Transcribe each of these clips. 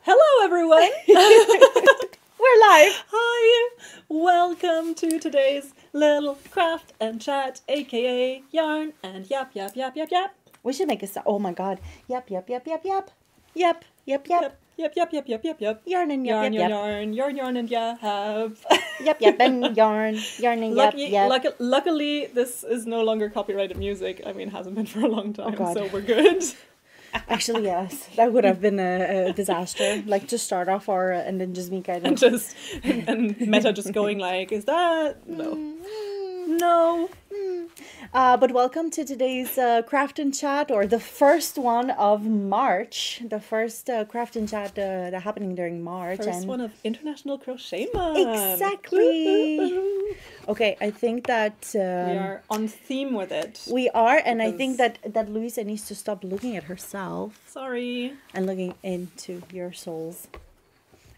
Hello, everyone. We're live. Hi. Welcome to today's little craft and chat, aka yarn and yap, yap, yap, yap, yap. We should make a sound. Oh my god. Yep, yep, yep, yep, yep. Yep, yep, yep. Yep, yep, yep, yep, yep, yep. Yarn and yep, Yarn, yep, yarn, yep. yarn, yarn, and yap. Yep, yep, and yarn. Yarn and yep, yep. Luckily, this is no longer copyrighted music. I mean, it hasn't been for a long time, God. so we're good. Actually, yes. That would have been a disaster. Like, to start off our... and then just me kind of... And Meta just going like, is that... No. No. But welcome to today's craft and chat, or the first one of March. The first craft and chat that happening during March. First one of International Crochet Month. Exactly. Okay, I think that... we are on theme with it. We are, and I think that Luisa needs to stop looking at herself. Sorry. And looking into your souls.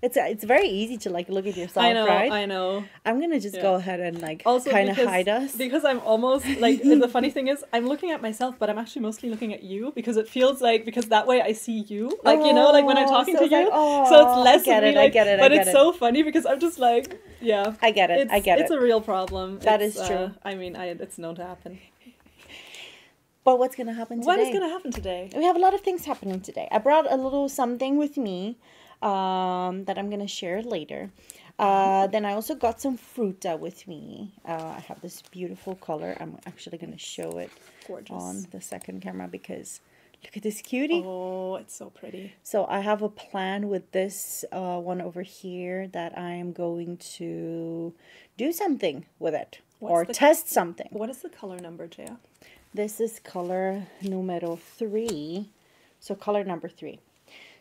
It's very easy to like look at yourself, I know, right? I know. I'm gonna just go ahead and like also kind of hide us. Because I'm almost like the funny thing is I'm looking at myself, but I'm actually mostly looking at you because it feels like because that way I see you, like you know, like when I'm talking to you, so it's less. I get it. Like, I get it. But I get it's it. so funny because I'm just like, yeah. I get it. I get it. It's a real problem. That is true. I mean, it's known to happen. But what's gonna happen today? What is gonna happen today? We have a lot of things happening today. I brought a little something with me. That I'm gonna share later. Then I also got some fruta with me. I have this beautiful color. I'm actually gonna show it on the second camera because look at this cutie. Oh, it's so pretty. So I have a plan with this one over here that I am going to do something with it or test something. What is the color number, Gea? This is color numero 3. So color number 3.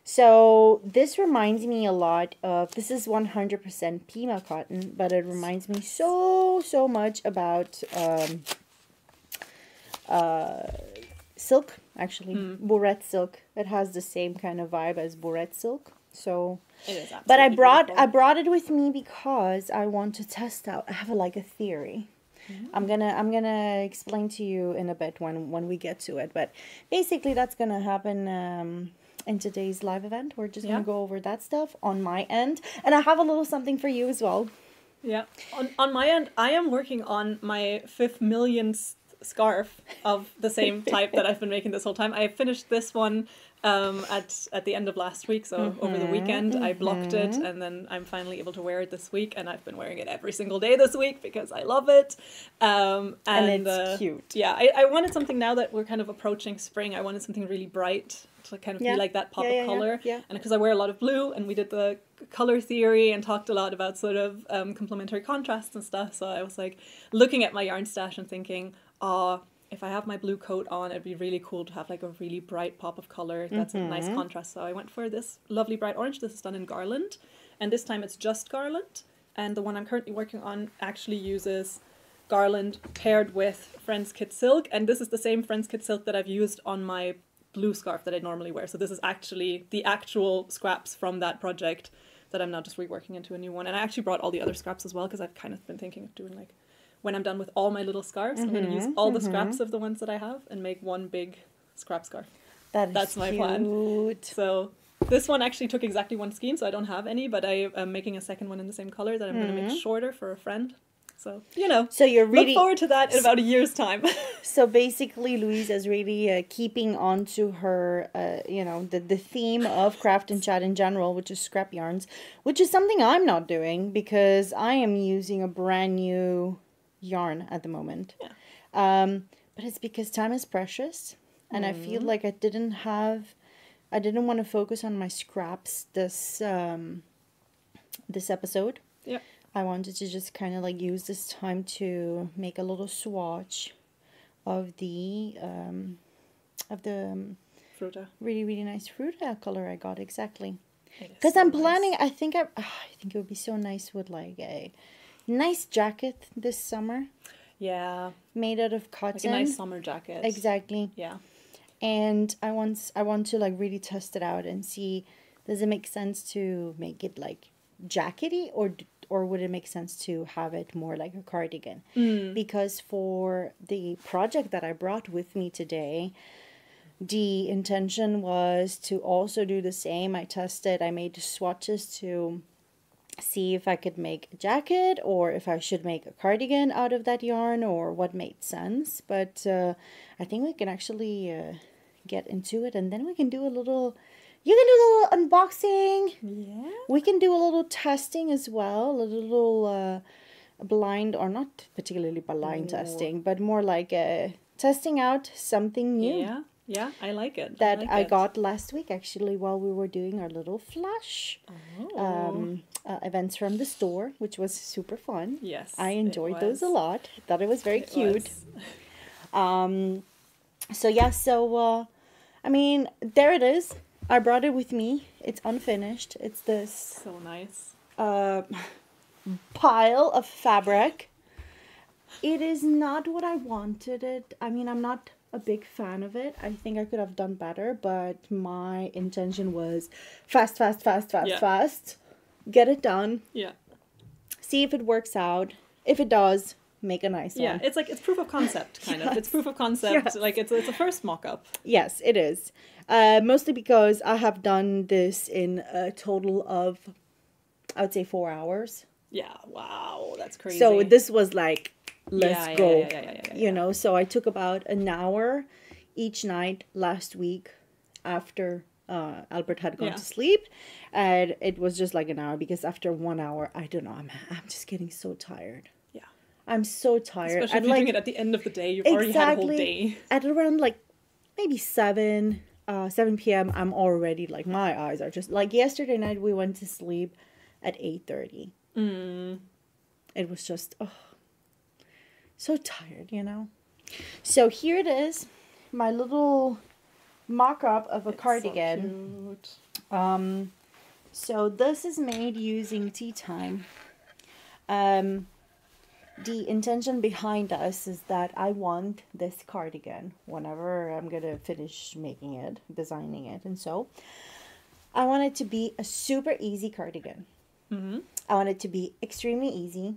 So this reminds me a lot of, this is 100% Pima cotton, but it reminds me so much about silk, actually, Bourette silk. It has the same kind of vibe as Bourette silk. So, it is but I brought it with me because I want to test out. I have a theory. I'm gonna explain to you in a bit when we get to it. But basically, that's gonna happen. In today's live event, we're just going to go over that stuff on my end. And I have a little something for you as well. Yeah. On my end, I am working on my 5th millionth scarf of the same type that I've been making this whole time. I finished this one at the end of last week. So over the weekend, I blocked it. And then I'm finally able to wear it this week. And I've been wearing it every single day this week because I love it. And it's cute. Yeah, I wanted something now that we're kind of approaching spring. I wanted something really bright to kind of be like that pop of color. Yeah. And because I wear a lot of blue and we did the color theory and talked a lot about sort of complementary contrasts and stuff. So I was like looking at my yarn stash and thinking, if I have my blue coat on, it'd be really cool to have like a really bright pop of color. That's a nice contrast. So I went for this lovely bright orange. This is done in garland. And this time it's just garland. And the one I'm currently working on actually uses garland paired with Friends Kit Silk. And this is the same Friends Kit Silk that I've used on my blue scarf that I normally wear. So this is actually the actual scraps from that project that I'm now just reworking into a new one. And I actually brought all the other scraps as well because I've kind of been thinking of doing like, when I'm done with all my little scarves, I'm going to use all the scraps of the ones that I have and make one big scrap scarf. That's my plan. So this one actually took exactly one skein, so I don't have any, but I am making a second one in the same color that I'm going to make shorter for a friend. So, you know, so you're really look forward to that in about a year's time. So basically, Louise is really keeping on to her, the theme of craft and chat in general, which is scrap yarns, which is something I'm not doing because I am using a brand new yarn at the moment. Yeah. But it's because time is precious, and I feel like I didn't want to focus on my scraps this episode. Yeah. I wanted to just kind of like use this time to make a little swatch of the fruta. Really nice fruta color I got. Exactly. Because I'm planning. I think it would be so nice with like a nice jacket this summer. Yeah. Made out of cotton. Like a nice summer jacket. Exactly. Yeah. And I want to like really test it out and see, does it make sense to make it like jackety or would it make sense to have it more like a cardigan? Because for the project that I brought with me today, the intention was to also do the same. I made swatches to see if I could make a jacket or if I should make a cardigan out of that yarn or what made sense. But I think we can actually get into it, and then we can do a little, you can do a little unboxing. Yeah. We can do a little testing as well, a little blind, or not particularly blind testing, but more like testing out something new. Yeah. Yeah, I like it. That I got last week, actually, while we were doing our little flash events from the store, which was super fun. Yes, I enjoyed those a lot. Thought it was very cute. So yeah, I mean, there it is. I brought it with me. It's unfinished. It's this so nice pile of fabric. It is not what I wanted it. I mean, I'm not a big fan of it. I think I could have done better, but my intention was fast. Get it done. Yeah. See if it works out. If it does, make a nice one. Yeah, it's like, it's proof of concept, kind of. It's proof of concept. Yes. Like, it's a first mock-up. Yes, it is. Mostly because I have done this in a total of, I would say, 4 hours. Yeah, wow, that's crazy. So this was like, let's go. Yeah. You know, so I took about an hour each night last week after Albert had gone to sleep, and it was just like an hour, because after 1 hour, I don't know, I'm just getting so tired. Yeah, I'm so tired. Especially if you're doing it at the end of the day. You've already had a whole day. At around like maybe 7 p.m. I'm already like, my eyes are just like, yesterday night we went to sleep at 8:30. It was just so tired, you know. So here it is, my little mock-up of a cardigan. So cute. So this is made using tea time. The intention behind us is that I want this cardigan, whenever I'm gonna finish making it, designing it, and so I want it to be a super easy cardigan. I want it to be extremely easy,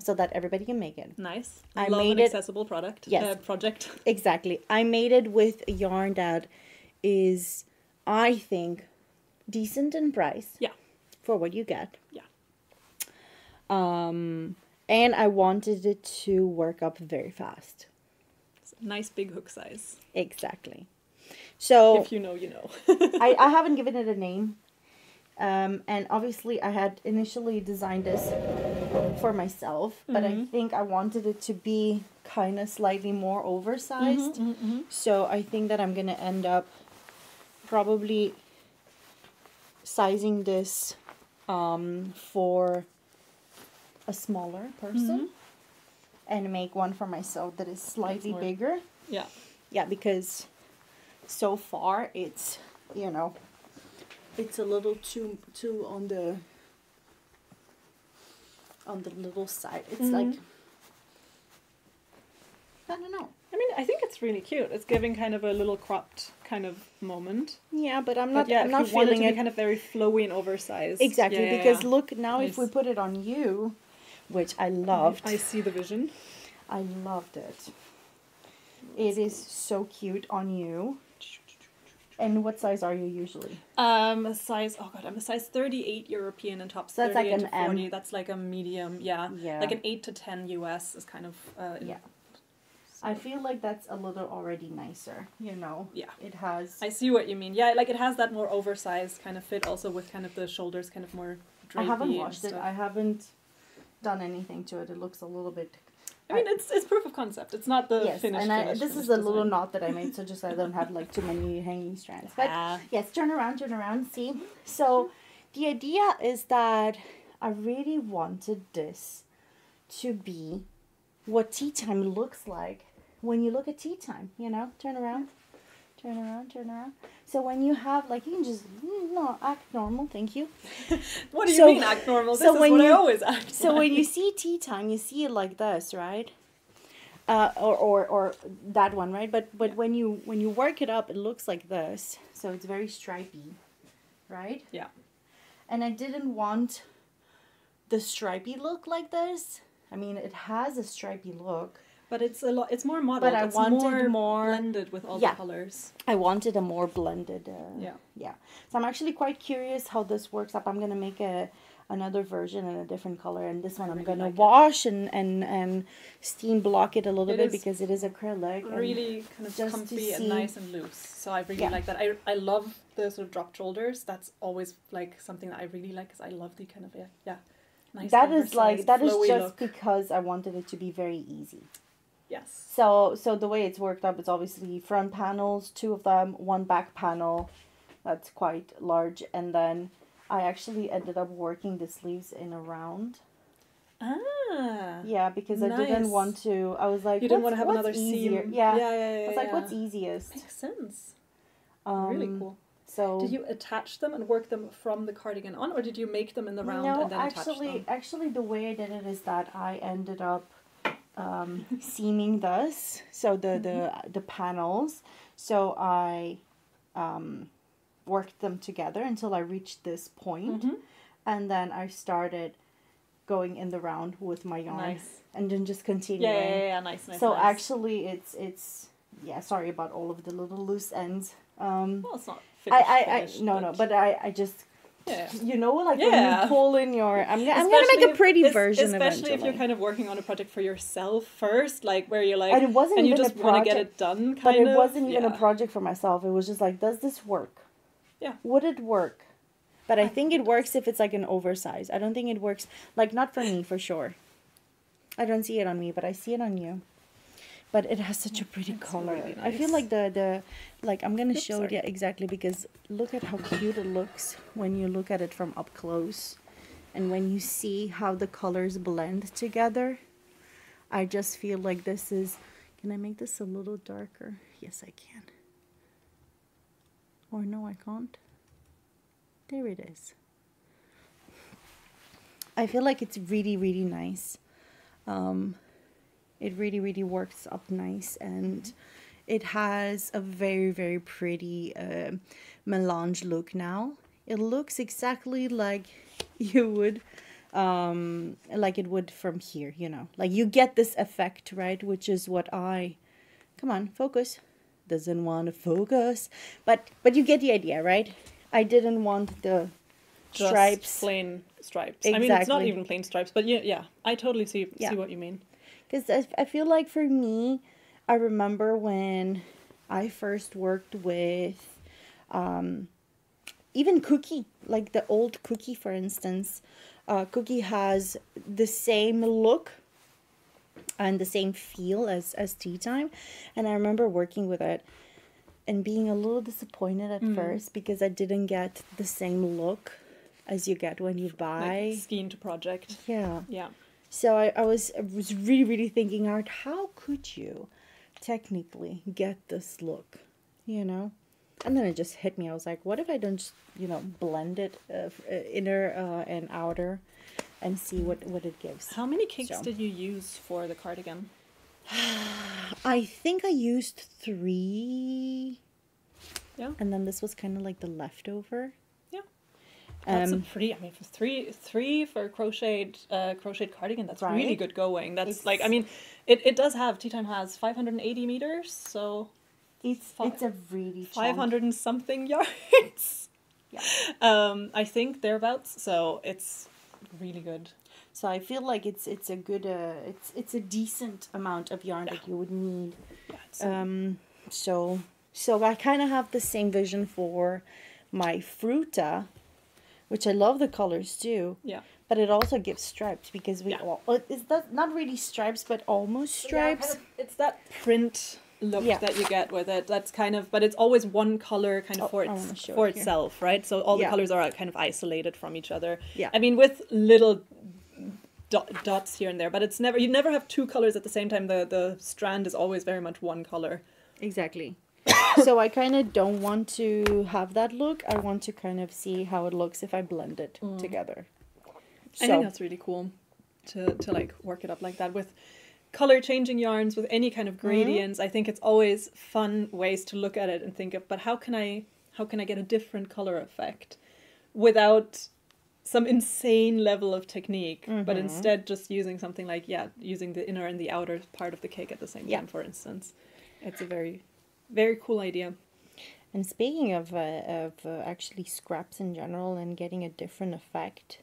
so that everybody can make it. Nice. I love made an it, accessible product. yes, project. Exactly. I made it with a yarn that is, I think, decent in price. Yeah. For what you get. Yeah. And I wanted it to work up very fast. Nice big hook size. Exactly. So if you know, you know. I haven't given it a name. And obviously I had initially designed this for myself, but I think I wanted it to be kind of slightly more oversized. So I think that I'm going to end up probably sizing this for a smaller person and make one for myself that is slightly bigger. Yeah. Yeah, because so far it's, you know, it's a little too on the little side. It's like, I don't know. I mean, I think it's really cute. It's giving kind of a little cropped kind of moment. Yeah, but I'm not I'm not feeling feeling it. it Kind of very flowy and oversized. exactly, because look now, nice. if we put it on you, which I loved. I see the vision. I loved it. It is so cute on you. And what size are you usually? Size, oh god, I'm a size 38 European and tops so that's 38 like an to 40. M. That's like a medium, yeah. Like an 8 to 10 US is kind of yeah. I feel like that's a little already nicer, you know. Yeah. It has. I see what you mean. Yeah, like it has that more oversized kind of fit, also with kind of the shoulders kind of more drapey. I haven't washed it. I haven't done anything to it. It looks a little bit. I mean, it's proof of concept. It's not the finished. And this is a little knot that I made, so just I don't have like too many hanging strands. But yes, turn around, see. So the idea is that I really wanted this to be what tea time looks like when you look at tea time. You know, turn around. So when you have, like, you can just act normal. Thank you. What do you mean act normal? This is what I always act. So when you see tea time, you see it like this, right? Or that one, right? But when you work it up, it looks like this. So it's very stripy, right? Yeah. And I didn't want the stripy look like this. I mean, it has a stripy look. But it's a lot. It's more modeled. But I it's wanted more blended with all the colors. I wanted a more blended. Yeah. So I'm actually quite curious how this works up. I'm gonna make another version in a different color, and this one I'm gonna wash and steam block it a little bit because it is acrylic. Really kind of comfy and nice and loose. So I really like that. I love the sort of dropped shoulders. That's always like something that I really like because I love the kind of nice. That is just because I wanted it to be very easy. Yes. So the way it's worked up, it's obviously front panels, 2 of them, 1 back panel. That's quite large, and then I actually ended up working the sleeves in a round. Ah. Yeah, because I didn't want to. I was like, you didn't want to have another seam. Yeah. I was like, what's easiest? Makes sense. Really cool. So did you attach them and work them from the cardigan on, or did you make them in the round and then attach them? No, actually, the way I did it is that I ended up seaming this, so the panels. So I worked them together until I reached this point, and then I started going in the round with my yarn, and then just continuing. Yeah, nice. So actually, it's sorry about all of the little loose ends. Well, it's not finished. But I just. Yeah. You know, like when you pull in your... I'm gonna make a pretty version especially if you're kind of working on a project for yourself first, like where you're like... And you just want to get it done, But it wasn't even a project for myself. It was just like, does this work? Yeah. Would it work? But I think it works if it's like an oversize. I don't think it works... Like, not for me, for sure. I don't see it on me, but I see it on you. But it has such a pretty color. Really nice. I feel like I'm going to show it exactly, because look at how cute it looks when you look at it from up close. And when you see how the colors blend together. I just feel like this is... Can I make this a little darker? Yes, I can. Or no, I can't. There it is. I feel like it's really, really nice. It really, really works up nice, and it has a very, very pretty melange look now. It looks exactly like you would, like it would from here, you know. Like you get this effect, right? Which is what come on, focus. Doesn't want to focus. But you get the idea, right? I didn't want the stripes. Just plain stripes. Exactly. I mean, it's not even plain stripes, but yeah, I totally see what you mean. Because I feel like for me, I remember when I first worked with even Cookie, like the old Cookie, for instance. Cookie has the same look and the same feel as Tea Time. And I remember working with it and being a little disappointed at first because I didn't get the same look as you get when you buy. Like skein to project. Yeah. Yeah. So I was really, really thinking hard, how could you technically get this look, you know? And then it just hit me. I was like, what if I don't just, blend it inner and outer and see what it gives. How many cakes did you use for the cardigan? I think I used 3. Yeah. And then this was kind of like the leftover. That's a pretty, for three for crocheted cardigan, that's really good going. That's it does have, Tea Time has 580 meters, so it's a really 500 and something yards. Yeah. I think thereabouts, so it's really good. So I feel like it's a good, it's a decent amount of yarn that you would need. Yeah, so I kind of have the same vision for my Fruta, which I love the colors too. Yeah. But it also gives stripes because it's not really stripes, but almost stripes. Yeah, it's that print look that you get with it. That's kind of, but it's always one color kind of for itself, right? So all the colors are kind of isolated from each other. Yeah. I mean, with little dots here and there, but it's never, you never have 2 colors at the same time. The strand is always very much one color. Exactly. So I kind of don't want to have that look. I want to kind of see how it looks if I blend it together. I think that's really cool to like work it up like that with color changing yarns, with any kind of gradients. I think it's always fun ways to look at it and think of, but how can I get a different color effect without some insane level of technique, but instead just using something like, using the inner and the outer part of the cake at the same time, for instance. It's a very, very cool idea. And speaking of actually scraps in general and getting a different effect,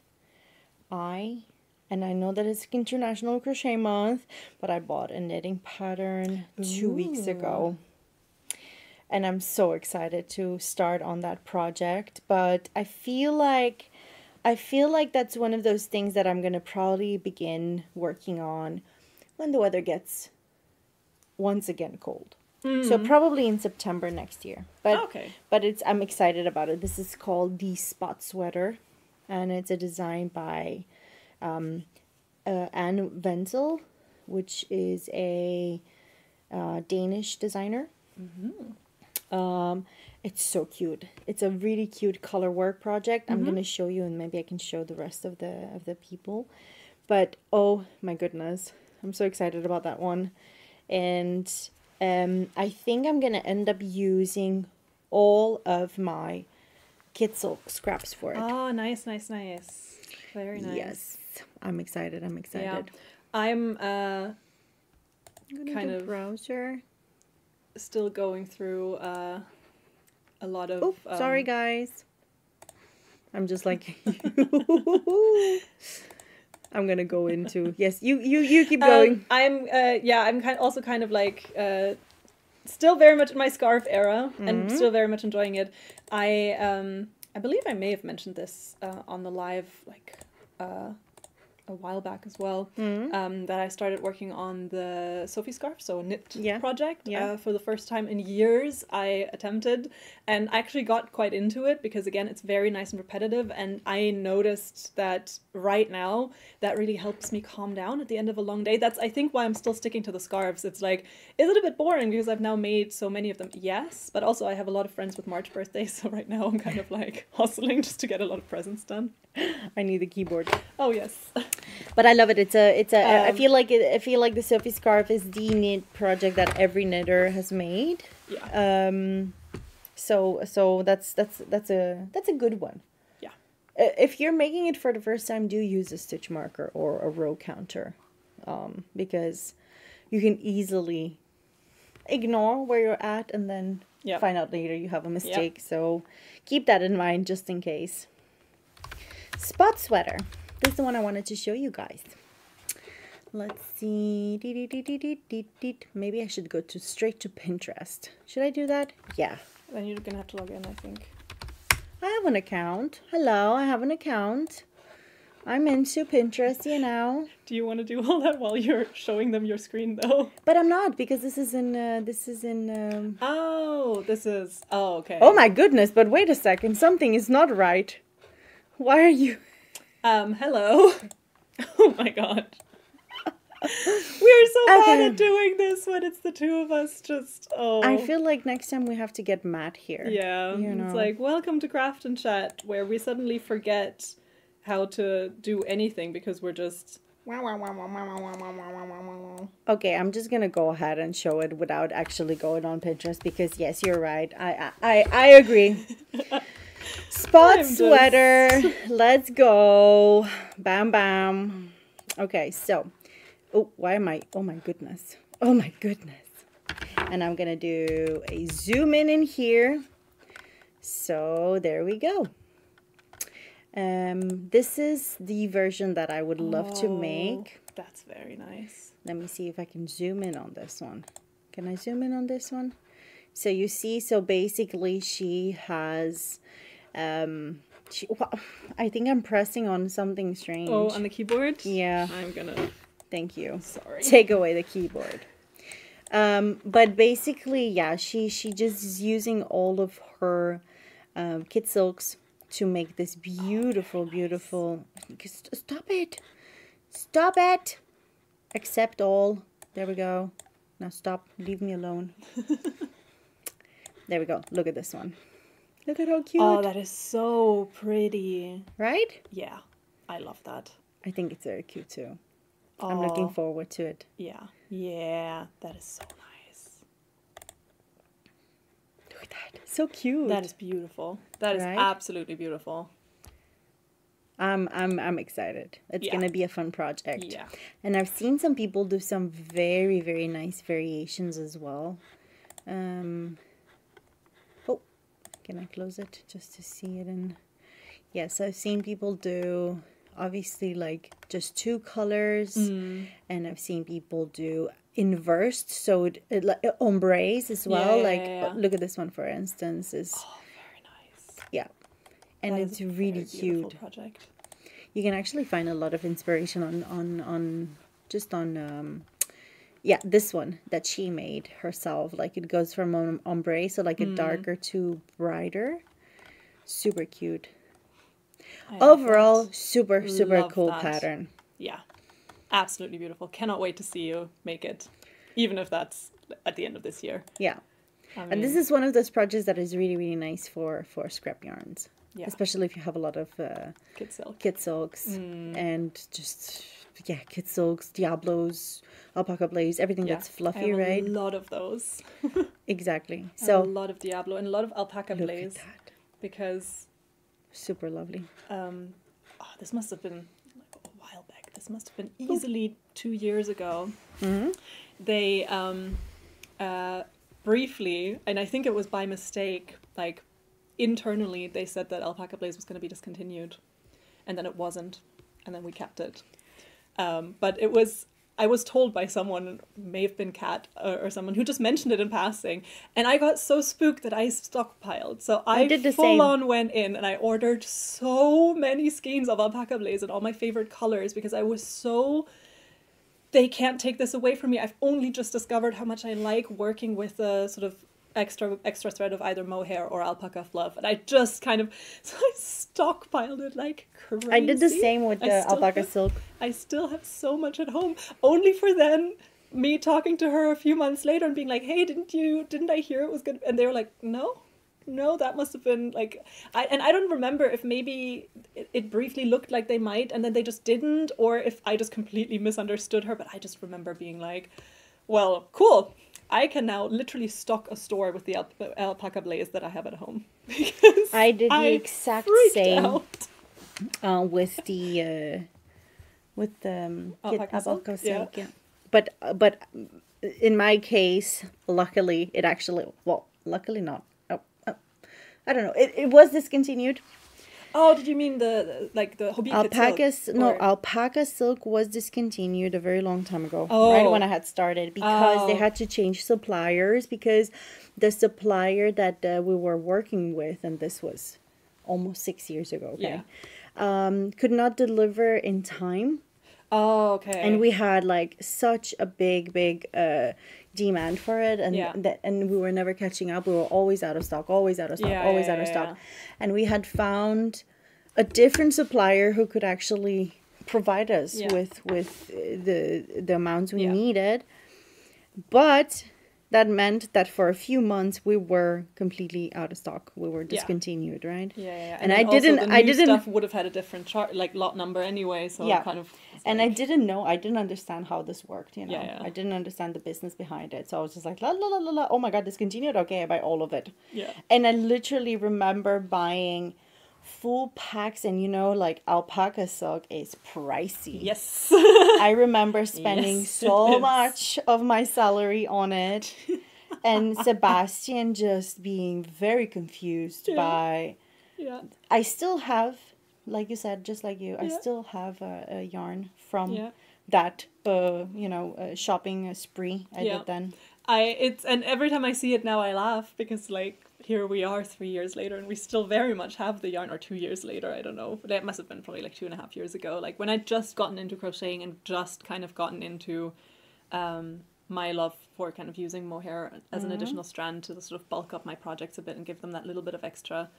I know that it's International Crochet Month, but I bought a knitting pattern 2 weeks ago. And I'm so excited to start on that project. But I feel like that's one of those things that I'm going to probably begin working on when the weather gets once again cold. So probably in September next year. But I'm excited about it. This is called the Spot Sweater, and it's a design by Anne Wenzel, which is a Danish designer. It's so cute. It's a really cute color work project. I'm gonna show you, and maybe I can show the rest of the people. But oh my goodness, I'm so excited about that one. And I think I'm gonna end up using all of my kit silk scraps for it. Oh, nice. Very nice. Yes, I'm excited. Yeah. I'm kind of browser. Still going through a lot of. Oh, sorry guys. I'm just like. I'm gonna go into you keep going. I'm also kind of like still very much in my scarf era and still very much enjoying it. I believe I may have mentioned this on the live like a while back as well, that I started working on the Sophie scarf, so a knit project for the first time in years. I attempted, and I actually got quite into it because again it's very nice and repetitive, and I noticed that right now that really helps me calm down at the end of a long day. That's I think why I'm still sticking to the scarves. It's like, is it a bit boring because I've now made so many of them? Yes, but also I have a lot of friends with March birthdays, so right now I'm kind of like hustling just to get a lot of presents done. I need the keyboard. Oh yes. But I love it. It's a. I feel like the Sophie scarf is the knit project that every knitter has made. Yeah. So that's a good one. Yeah. If you're making it for the first time, do use a stitch marker or a row counter, because you can easily ignore where you're at and then find out later you have a mistake. Yep. So keep that in mind just in case. Spot sweater. This is the one I wanted to show you guys. Let's see. Maybe I should go straight to Pinterest. Should I do that? Yeah. Then you're gonna have to log in, I think. I have an account. Hello, I have an account. I'm into Pinterest, you know. Do you want to do all that while you're showing them your screen, though? But I'm not, because this is in. Oh, okay. Oh my goodness! But wait a second, something is not right. Why are you? Hello. Oh my god. We're so bad at doing this when it's the two of us. I feel like next time we have to get Matt here. Yeah. You know. It's like, welcome to Craft and Chat, where we suddenly forget how to do anything because we're just... Okay, I'm just gonna go ahead and show it without actually going on Pinterest because yes, you're right. I agree. Spot sweater. Let's go. Bam bam. Okay, so oh my goodness. Oh my goodness. And I'm gonna do a zoom in here. So there we go. This is the version that I would love to make. That's very nice. Let me see if I can zoom in on this one. Can I zoom in on this one? So you see, so basically she has, I think I'm pressing on something strange. Oh, on the keyboard? Yeah. I'm gonna... Thank you. Sorry. Take away the keyboard. But basically, yeah, she just is using all of her kit silks to make this beautiful, beautiful... Stop it! Stop it! Accept all. There we go. Now stop. Leave me alone. There we go. Look at this one. Look at how cute. Oh, that is so pretty. Right? Yeah. I love that. I think it's very cute too. Oh. I'm looking forward to it. Yeah. Yeah. That is so nice. Look at that. So cute. That is beautiful. That is absolutely beautiful. I'm excited. It's gonna be a fun project. Yeah. And I've seen some people do some very, very nice variations as well. Oh, can I close it just to see it in? Yes, I've seen people do obviously like just 2 colors, and I've seen people do inversed, so it like ombres as well. Look at this one for instance. Is very nice. Yeah, and it's really cute. Project. You can actually find a lot of inspiration on this one that she made herself. Like it goes from ombre, so like a darker to brighter. Super cute. Overall, super cool pattern. Yeah, absolutely beautiful. Cannot wait to see you make it, even if that's at the end of this year. Yeah, and this is one of those projects that is really, really nice for scrap yarns. Yeah. Especially if you have a lot of kit silks and just kit silks, Diablos, alpaca blaze, everything that's fluffy, right? A lot of those. Exactly. So a lot of Diablo and a lot of alpaca blaze. Look at that. Because super lovely. This must have been a while back. This must have been easily 2 years ago. They briefly, and I think it was by mistake, like internally they said that alpaca blaze was going to be discontinued, and then it wasn't, and then we kept it. But I was told by someone, may have been Kat or someone, who just mentioned it in passing, and I got so spooked that I stockpiled. So I did the full on went in and I ordered so many skeins of alpaca blaze in all my favorite colors because I was so, they can't take this away from me. I've only just discovered how much I like working with a sort of extra thread of either mohair or alpaca fluff, and I just kind of, so I stockpiled it like crazy. I did the same with the alpaca silk. I still have so much at home, only for then me talking to her a few months later and being like, hey, didn't I hear it was good? And they were like, no, that must have been like, I don't remember if maybe it briefly looked like they might and then they just didn't, or if I just completely misunderstood her, but I just remember being like, well, cool. I can now literally stock a store with the alpaca blaze that I have at home. I did the exact same with the alpaca silk. Yeah. But in my case, luckily it actually, well, luckily not. I don't know. It was discontinued. Oh, did you mean the Hobie alpaca silk? No, alpaca silk was discontinued a very long time ago, right when I had started, because they had to change suppliers, because the supplier that we were working with, and this was almost 6 years ago, could not deliver in time. Oh, okay. And we had like such a big demand for it, and we were never catching up. We were always out of stock, always out of stock. And we had found a different supplier who could actually provide us with the amounts we needed. But that meant that for a few months we were completely out of stock. We were discontinued, right? Yeah. And I didn't stuff would have had a different chart, like lot number anyway, so kind of. And I didn't understand how this worked, you know. I didn't understand the business behind it. So I was just like, la la la la la, oh my god, discontinued, okay, I buy all of it. Yeah. And I literally remember buying full packs, and you know, like alpaca silk is pricey. Yes. I remember spending so much of my salary on it, and Sebastian just being very confused by. Yeah. I still have, like you said, just like you, I still have a yarn from that shopping spree I did then. And every time I see it now I laugh, because like here we are 3 years later and we still very much have the yarn, or 2 years later, I don't know, but it must have been probably like 2.5 years ago, like when I'd just gotten into crocheting and just kind of gotten into my love for kind of using mohair as an additional strand to sort of bulk up my projects a bit and give them that little bit of extra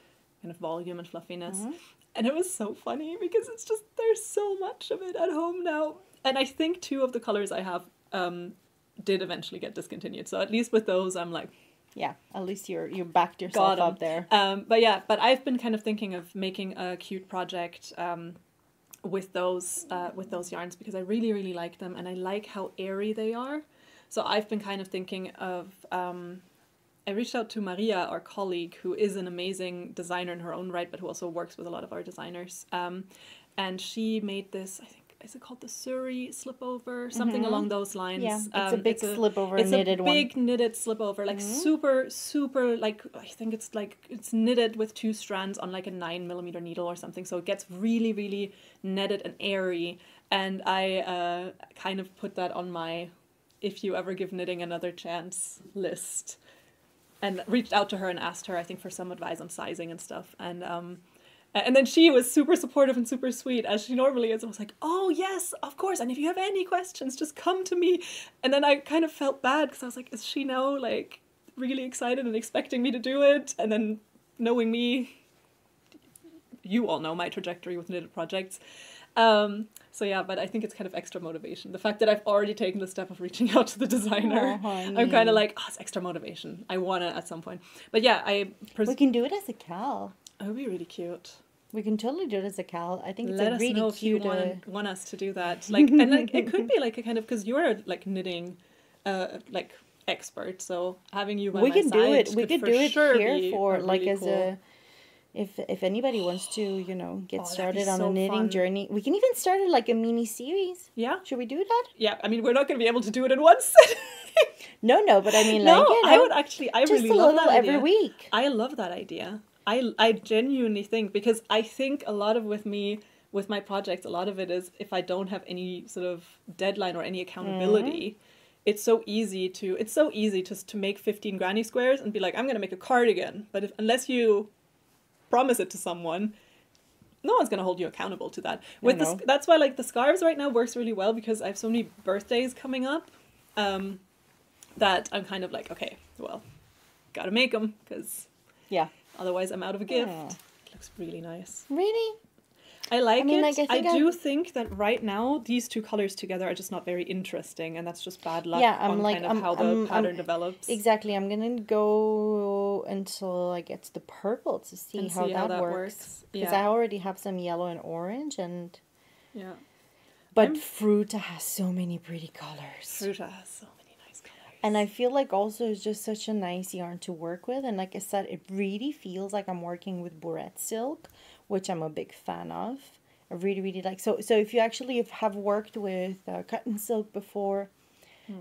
kind of volume and fluffiness. And it was so funny because it's just, there's so much of it at home now. And I think 2 of the colors I have did eventually get discontinued. So at least with those, I'm like, yeah, at least you backed yourself up there. But I've been kind of thinking of making a cute project with those yarns, because I really, really like them and I like how airy they are. So I've been kind of thinking of, I reached out to Maria, our colleague, who is an amazing designer in her own right, but who also works with a lot of our designers. and she made this, I think, is it called the Surrey slipover? Something along those lines. Yeah, it's a big slipover, knitted one. It's a big knitted slipover, like super, super, like, I think it's like, it's knitted with 2 strands on like a 9mm needle or something. So it gets really, really netted and airy. And I kind of put that on my, if you ever give knitting another chance list. And reached out to her and asked her, I think, for some advice on sizing and stuff. And then she was super supportive and super sweet, as she normally is. I was like, oh, yes, of course. And if you have any questions, just come to me. And then I kind of felt bad because I was like, is she now, like, really excited and expecting me to do it? And then knowing me, you all know my trajectory with knitted projects. So yeah, but I think it's kind of extra motivation. The fact that I've already taken the step of reaching out to the designer, I'm kind of like, oh, it's extra motivation. I want it at some point. But yeah, we can do it as a cal. It would be really cute. We can totally do it as a cal. I think it's Let a us really know cute. If you want us to do that. Like, and like it could be like a kind of, because you're like knitting, like expert. So having you by my can side do it. We could do it sure here for like really as cool. a. If anybody wants to, you know, get started on so a knitting fun. journey, we can even start it like a mini series. Yeah. Should we do that? Yeah. I mean, we're not going to be able to do it in one sitting. No, but I mean, like, you know, I would actually, I just really a love little that idea. every week. I love that idea. I genuinely think, because I think a lot of with my projects, a lot of it is if I don't have any sort of deadline or any accountability, it's so easy just to make 15 granny squares and be like, I'm going to make a cardigan. But unless you promise it to someone, no one's going to hold you accountable to that. That's why like the scarves right now works really well, because I have so many birthdays coming up that I'm kind of like, okay, well, gotta make them, because otherwise I'm out of a gift. It looks really nice. Really? I like it. Like, I do think that right now these 2 colors together are just not very interesting, and that's just bad luck how the pattern develops. Exactly. I'm gonna go until I get to the purple to see how that works. Because I already have some yellow and orange, and but Fruta has so many pretty colors. Fruta has so many nice colors. And I feel like also it's just such a nice yarn to work with, and like I said, it really feels like I'm working with Bourette silk, which I'm a big fan of. I really, really like. So if you actually have worked with cotton silk before,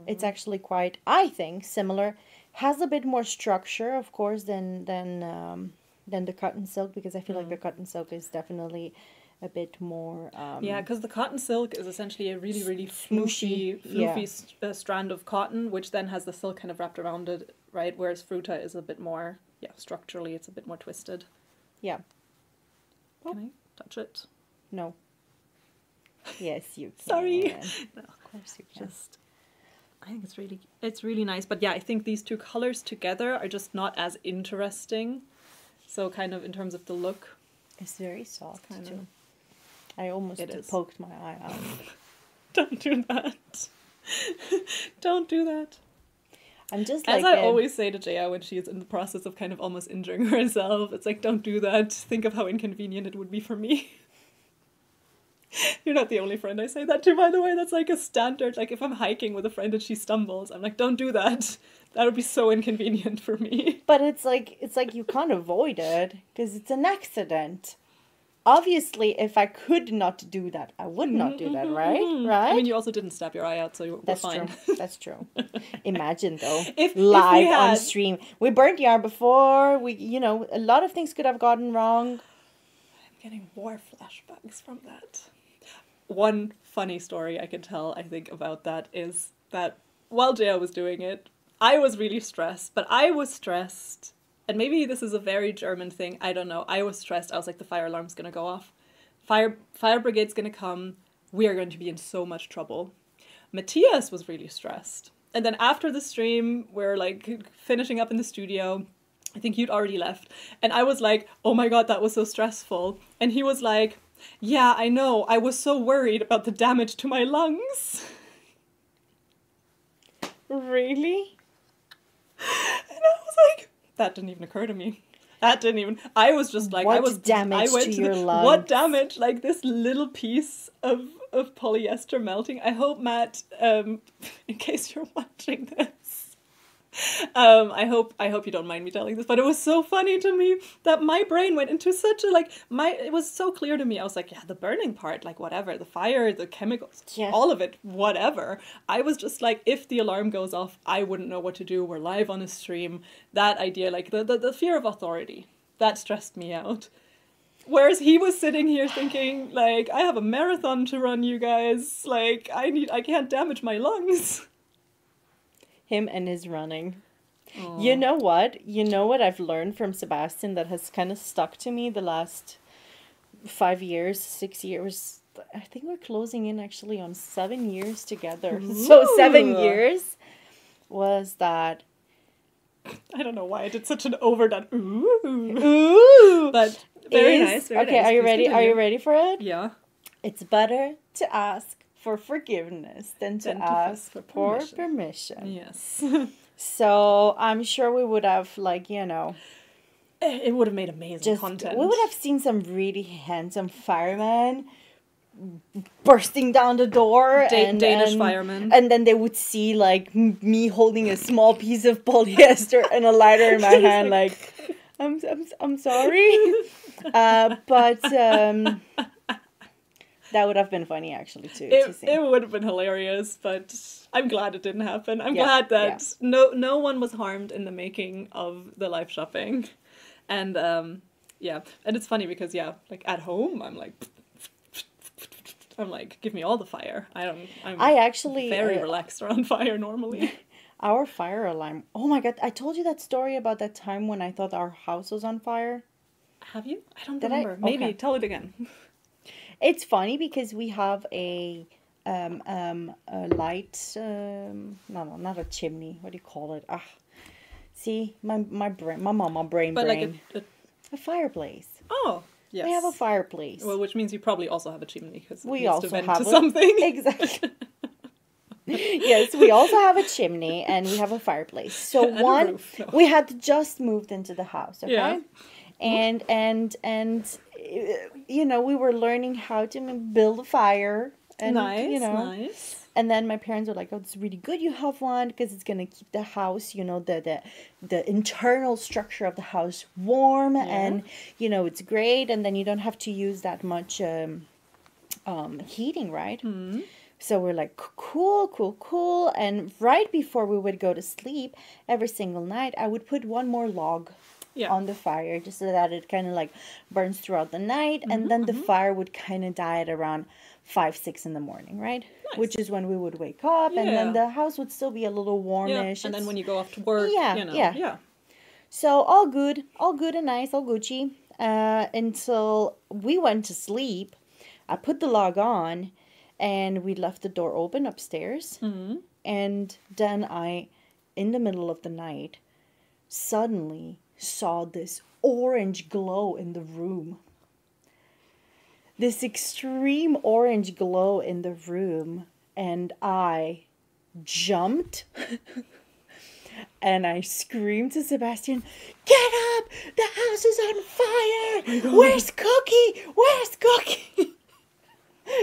it's actually quite, I think, similar. Has a bit more structure, of course, than the cotton silk, because I feel like the cotton silk is definitely a bit more... because the cotton silk is essentially a really, really floofy strand of cotton, which then has the silk kind of wrapped around it, right? Whereas Fruta is a bit more, structurally, it's a bit more twisted. Yeah. Can I touch it? No. Yes, you can. Sorry. No, of course you can. I think it's really nice. But yeah, I think these 2 colors together are just not as interesting. So kind of in terms of the look. It's very soft too. I almost poked my eye out. Don't do that. Don't do that. I'm just as I always say to Gea when she is in the process of kind of almost injuring herself, it's like, don't do that. Think of how inconvenient it would be for me. You're not the only friend I say that to, by the way. That's like a standard. Like if I'm hiking with a friend and she stumbles, I'm like, don't do that. That would be so inconvenient for me. But it's like you can't avoid it because it's an accident. Obviously, if I could not do that, I would not do that, right? Right? I mean, you also didn't stab your eye out, so you're fine. True. That's true. Imagine, though, live on stream. We burnt yarn before. A lot of things could have gotten wrong. I'm getting war flashbacks from that. One funny story I can tell, I think, about that is that while Gea was doing it, I was really stressed, but I was stressed. And maybe this is a very German thing. I don't know. I was stressed. I was like, the fire alarm's going to go off. Fire brigade's going to come. We are going to be in so much trouble. Matthias was really stressed. And then after the stream, we're like finishing up in the studio. I think you'd already left. And I was like, oh my God, that was so stressful. And he was like, yeah, I know. I was so worried about the damage to my lungs. Really? And I was like, that didn't even occur to me. I was just like, what damage to your lungs? What damage? Like this little piece of polyester melting. I hope, Matt, in case you're watching this, I hope you don't mind me telling this, but it was so funny to me that my brain went into such a it was so clear to me. I was like, yeah, the burning part, like whatever, the fire, the chemicals, all of it, whatever. I was just like, if the alarm goes off, I wouldn't know what to do. We're live on a stream. That idea, like the fear of authority, that stressed me out. Whereas he was sitting here thinking, like, I have a marathon to run, you guys. Like, I can't damage my lungs. Him and his running. Aww. You know what? You know what I've learned from Sebastian that has kind of stuck to me the last 5 years, 6 years. I think we're closing in actually on 7 years together. Ooh. So 7 years was that... I don't know why I did such an overdone ooh. But very nice. Very okay, nice. Are you ready? Are you ready for it? Yeah. It's better to ask for forgiveness than to ask for permission. Yes. So I'm sure we would have, like, you know... It would have made amazing content. We would have seen some really handsome firemen bursting down the door. Danish firemen. And then they would see, like, me holding a small piece of polyester and a lighter in my hand, like, I'm sorry. But... that would have been funny, actually, too. To see. It would have been hilarious, but I'm glad it didn't happen. I'm glad that no one was harmed in the making of the live shopping. And, and it's funny because, like, at home, I'm like, give me all the fire. I'm actually very relaxed around fire normally. Our fire alarm. Oh, my God. I told you that story about that time when I thought our house was on fire. Have you? I don't remember. Maybe. Tell it again. It's funny because we have a light, no, not a chimney. What do you call it? See, my brain. Like a fireplace. Oh, yes. We have a fireplace. Well, which means you probably also have a chimney because we also have something. Exactly. Yes, we also have a chimney and we have a fireplace. So we had just moved into the house. Okay. Yeah. And you know, we were learning how to build a fire. And, nice. And then my parents were like, oh, it's really good you have one because it's going to keep the house, you know, the internal structure of the house warm. Yeah. And, you know, it's great. And then you don't have to use that much heating, right? Mm-hmm. So we're like, cool. And right before we would go to sleep, every single night, I would put one more log on the fire just so that it kind of like burns throughout the night. And then the fire would kind of die at around 5-6 in the morning, right? Nice. Which is when we would wake up, and then the house would still be a little warmish. Yeah. And then when you go off to work, Yeah. So all good and nice, all Gucci. Until we went to sleep, I put the log on, and we left the door open upstairs. Mm-hmm. And then I, in the middle of the night, suddenly saw this orange glow in the room. This extreme orange glow in the room, and I jumped and I screamed to Sebastian, "Get up! The house is on fire! Where's Cookie?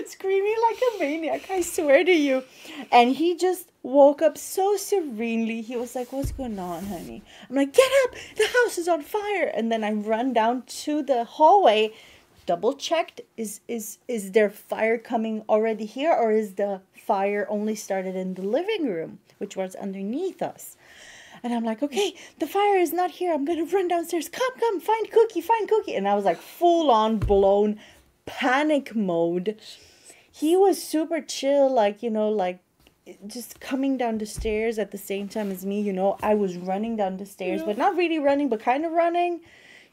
Screaming like a maniac, I swear to you. And he just woke up so serenely. He was like, "What's going on, honey?" I'm like, "Get up! The house is on fire!" And then I run down to the hallway, double checked, is there fire coming already here, or is the fire only started in the living room, which was underneath us? And I'm like, okay, the fire is not here. I'm gonna run downstairs. Come, find Cookie. And I was like full on blown panic mode. He was super chill, like, you know, like just coming down the stairs at the same time as me. You know, I was running down the stairs, but not really running, but kind of running.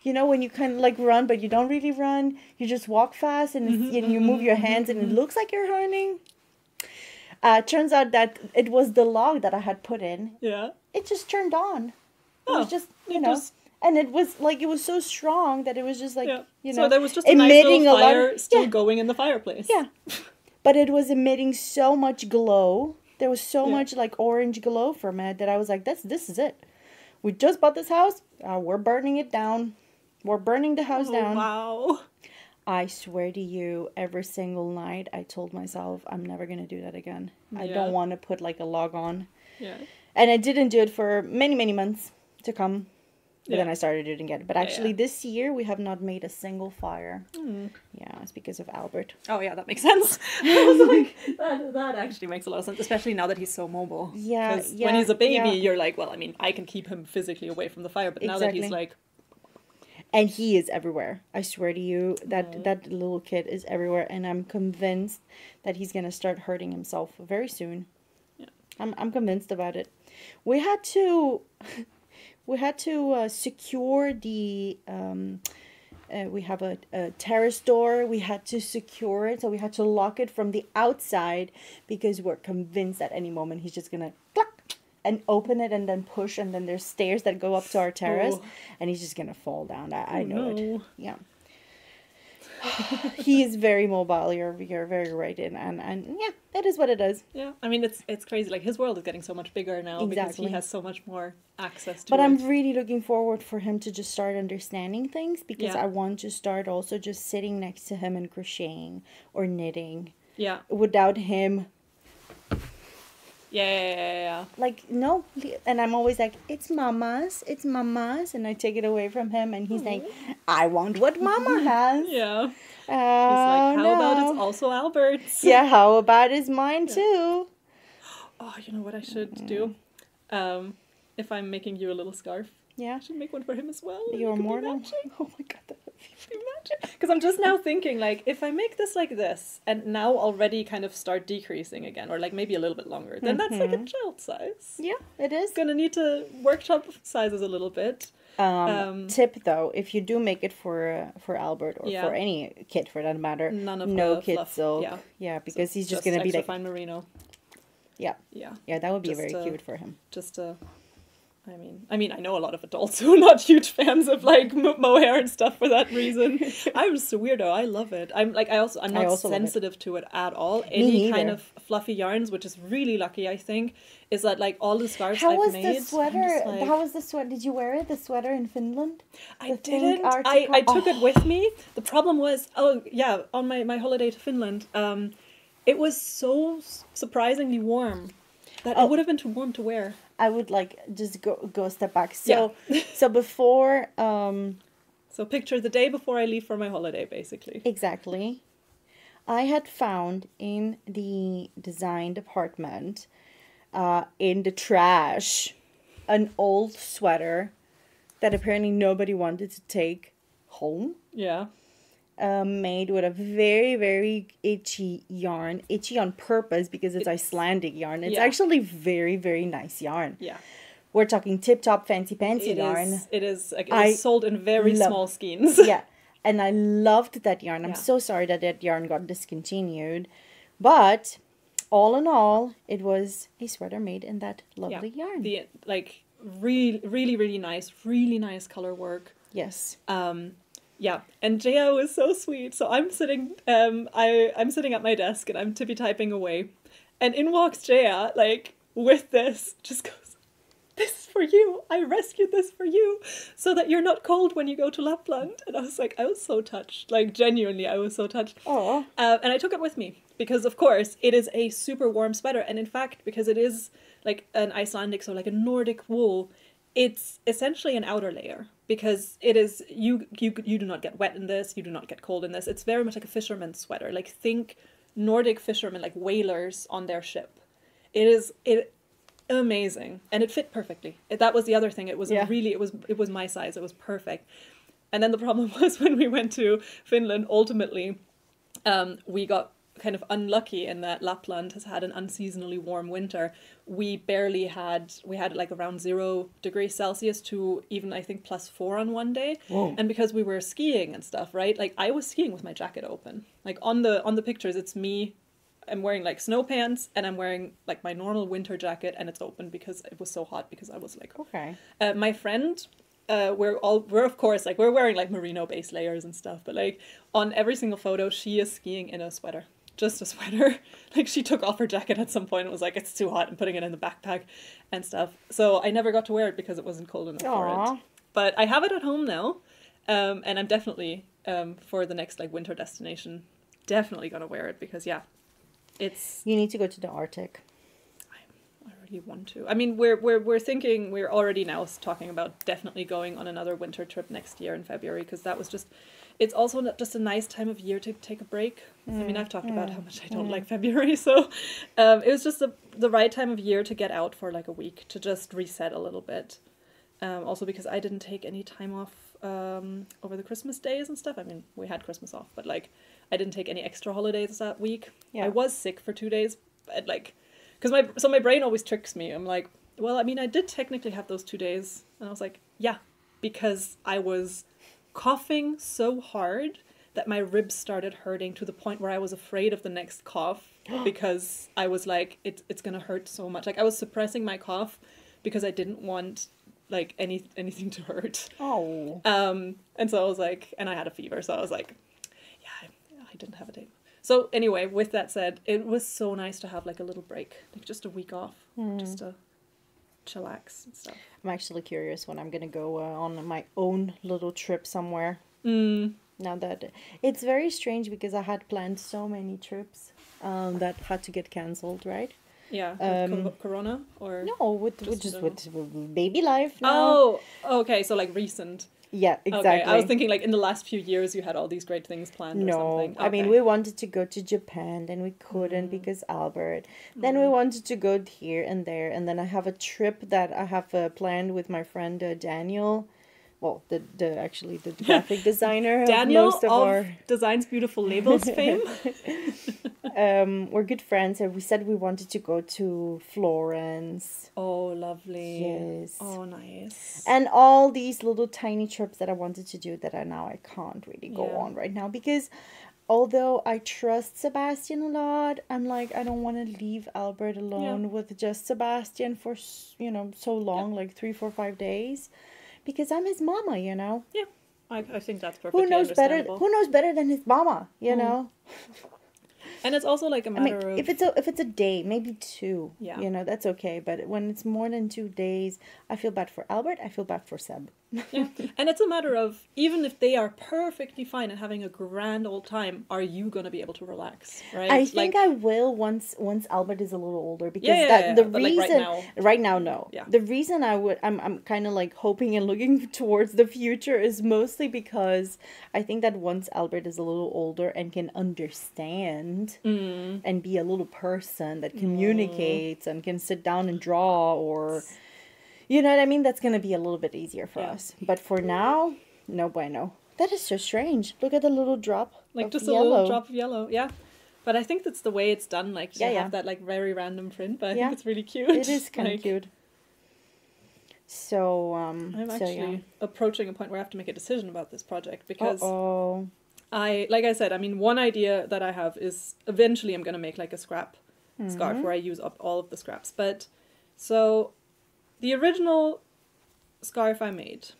You know, when you kind of like run, but you don't really run. You just walk fast and you move your hands and it looks like you're running. Turns out that it was the log that I had put in. Yeah. It just turned on. It was just, you know. And it was like, it was so strong that it was just like, you know. So there was just a nice little fire still going in the fireplace. Yeah. But it was emitting so much glow. There was so much like orange glow from it that I was like, this is it. We just bought this house. We're burning it down. We're burning the house down. Wow. I swear to you, every single night I told myself I'm never going to do that again. I don't want to put like a log on. Yeah. And I didn't do it for many, many months to come. But then I started doing it again. But actually this year we have not made a single fire. Yeah, it's because of Albert. Oh yeah, that makes sense. I was like, that actually makes a lot of sense, especially now that he's so mobile. Yeah, because when he's a baby, you're like, well, I mean, I can keep him physically away from the fire, but now that he's like... And he is everywhere. I swear to you, that little kid is everywhere. And I'm convinced that he's going to start hurting himself very soon. Yeah. I'm convinced about it. We had to... secure the, we have a terrace door. We had to secure it. So we had to lock it from the outside because we're convinced at any moment he's just going to clack and open it and then push. And then there's stairs that go up to our terrace. And he's just going to fall down. I know it. Yeah. He is very mobile. You're very right in, and yeah, it is what it is. Yeah, I mean it's crazy. Like his world is getting so much bigger now because he has so much more access to it. But I'm really looking forward for him to just start understanding things because I want to start also just sitting next to him and crocheting or knitting. Yeah. Without him. Yeah. Like, no. And I'm always like, it's mama's. And I take it away from him. And he's like, I want what mama has. Yeah. He's like, how about it's also Albert's? Yeah, how about it's mine too? Oh, you know what I should do? If I'm making you a little scarf. Yeah. I should make one for him as well. You're immortal. Oh my god, that would be imagine. Because I'm just now thinking, like, if I make this like this, and now already kind of start decreasing again, or like maybe a little bit longer, then that's like a child size. Yeah, it is. Gonna need to workshop sizes a little bit. Tip though, if you do make it for Albert or for any kid for that matter, no kid silk. Yeah, because he's just gonna be like fine merino. Yeah, that would be very cute for him. I mean, I know a lot of adults who are not huge fans of like mohair and stuff for that reason. I'm just a weirdo. I love it. I'm not sensitive to it at all. Any kind of fluffy yarns, which is really lucky, I think, is that like all the scarves I've made. How was the sweater? How was the sweater? Did you wear it? The sweater in Finland? I didn't. I took it with me. The problem was, on my holiday to Finland, it was so surprisingly warm that it would have been too warm to wear. I would like just go a step back. So so before so picture the day before I leave for my holiday, basically. Exactly. I had found in the design department in the trash an old sweater that apparently nobody wanted to take home. Yeah. Made with a very, very itchy yarn. Itchy on purpose because it's Icelandic yarn. It's actually very, very nice yarn. Yeah. We're talking tip-top fancy yarn. It is sold in very small skeins. Yeah. And I loved that yarn. I'm so sorry that yarn got discontinued. But all in all, it was a sweater made in that lovely yarn. The really, really, really nice color work. Yes. Yeah, and Gea was so sweet. So I'm sitting, I'm sitting at my desk and I'm tippy typing away, and in walks Gea, like with this, just goes, "This is for you. I rescued this for you, so that you're not cold when you go to Lapland." And I was so touched. Like genuinely, I was so touched. Oh. And I took it with me because, of course, it is a super warm sweater, and in fact, because it is like an Icelandic, so like a Nordic wool, it's essentially an outer layer. Because it is, you do not get wet in this, you do not get cold in this. It's very much like a fisherman's sweater. Like think Nordic fishermen, like whalers on their ship. It is amazing, and it fit perfectly. That was the other thing. It was it was my size. It was perfect. And then the problem was when we went to Finland. Ultimately, we got kind of unlucky in that Lapland has had an unseasonally warm winter. We had like around 0 degrees Celsius to even I think +4 on one day. Whoa. And because we were skiing and stuff, right? Like I was skiing with my jacket open. Like on the pictures, it's me. I'm wearing like snow pants and I'm wearing like my normal winter jacket and it's open because it was so hot because I was like, okay. My friend, we're of course like we're wearing like merino base layers and stuff, but like on every single photo she is skiing in a sweater. Just a sweater. Like she took off her jacket at some point and was like, it's too hot, and putting it in the backpack and stuff. So I never got to wear it because it wasn't cold enough for it. But I have it at home now. And I'm definitely, for the next like winter destination, definitely gonna wear it because it's... You need to go to the Arctic. I really want to. I mean, we're thinking, we're already now talking about definitely going on another winter trip next year in February, because that was just, it's also just a nice time of year to take a break. I mean, I've talked about how much I don't like February, so it was just the right time of year to get out for like a week, to just reset a little bit. Also because I didn't take any time off over the Christmas days and stuff. I mean, we had Christmas off, but like I didn't take any extra holidays that week. Yeah. I was sick for 2 days, but like, because my brain always tricks me. I'm like, well, I mean, I did technically have those 2 days, and I was like, yeah, because I was coughing so hard that my ribs started hurting to the point where I was afraid of the next cough because I was like, it's gonna hurt so much. Like I was suppressing my cough because I didn't want like anything to hurt. Oh. And so I was like, and I had a fever, so I was like, yeah, I didn't have a date. So anyway, with that said, it was so nice to have like a little break, like just a week off, just to chillax and stuff. I'm actually curious when I'm gonna go on my own little trip somewhere. Now that it's very strange because I had planned so many trips that had to get cancelled, right? Yeah, with Corona or no, with baby life now. Oh, okay, so like recent. Yeah, exactly. Okay, I was thinking like in the last few years you had all these great things planned or something. Okay. I mean, we wanted to go to Japan, then we couldn't because Albert. Then we wanted to go here and there, and then I have a trip that I have planned with my friend Daniel. Well, the graphic designer. Daniel most of our Designs Beautiful Labels fame. We're good friends, and we said we wanted to go to Florence. Oh, lovely. Yes. Oh, nice. And all these little tiny trips that I wanted to do that I can't really go on right now because although I trust Sebastian a lot, I'm like, I don't want to leave Albert alone with just Sebastian for, so long, like 3, 4, 5 days. Because I'm his mama, Yeah, I think that's perfectly understandable. Who knows better than his mama, know? And it's also like a matter of... If it's a day, maybe 2, that's okay. But when it's more than 2 days, I feel bad for Albert, I feel bad for Seb. Yeah, and it's a matter of, even if they are perfectly fine and having a grand old time, are you going to be able to relax, right? I think I will once Albert is a little older, because the reason like right now no. Yeah. The reason I'm kind of like hoping and looking towards the future is mostly because I think that once Albert is a little older and can understand and be a little person that communicates and can sit down and draw or... You know what I mean? That's going to be a little bit easier for us. But for now, no bueno. That is so strange. Look at the little drop like just yellow. A little drop of yellow. Yeah. But I think that's the way it's done. Like, you have that like very random print, but I think it's really cute. It is kind of cute. So, I'm actually approaching a point where I have to make a decision about this project because like I said, I mean, one idea that I have is eventually I'm going to make like a scrap scarf where I use up all of the scraps. But so... The original scarf I made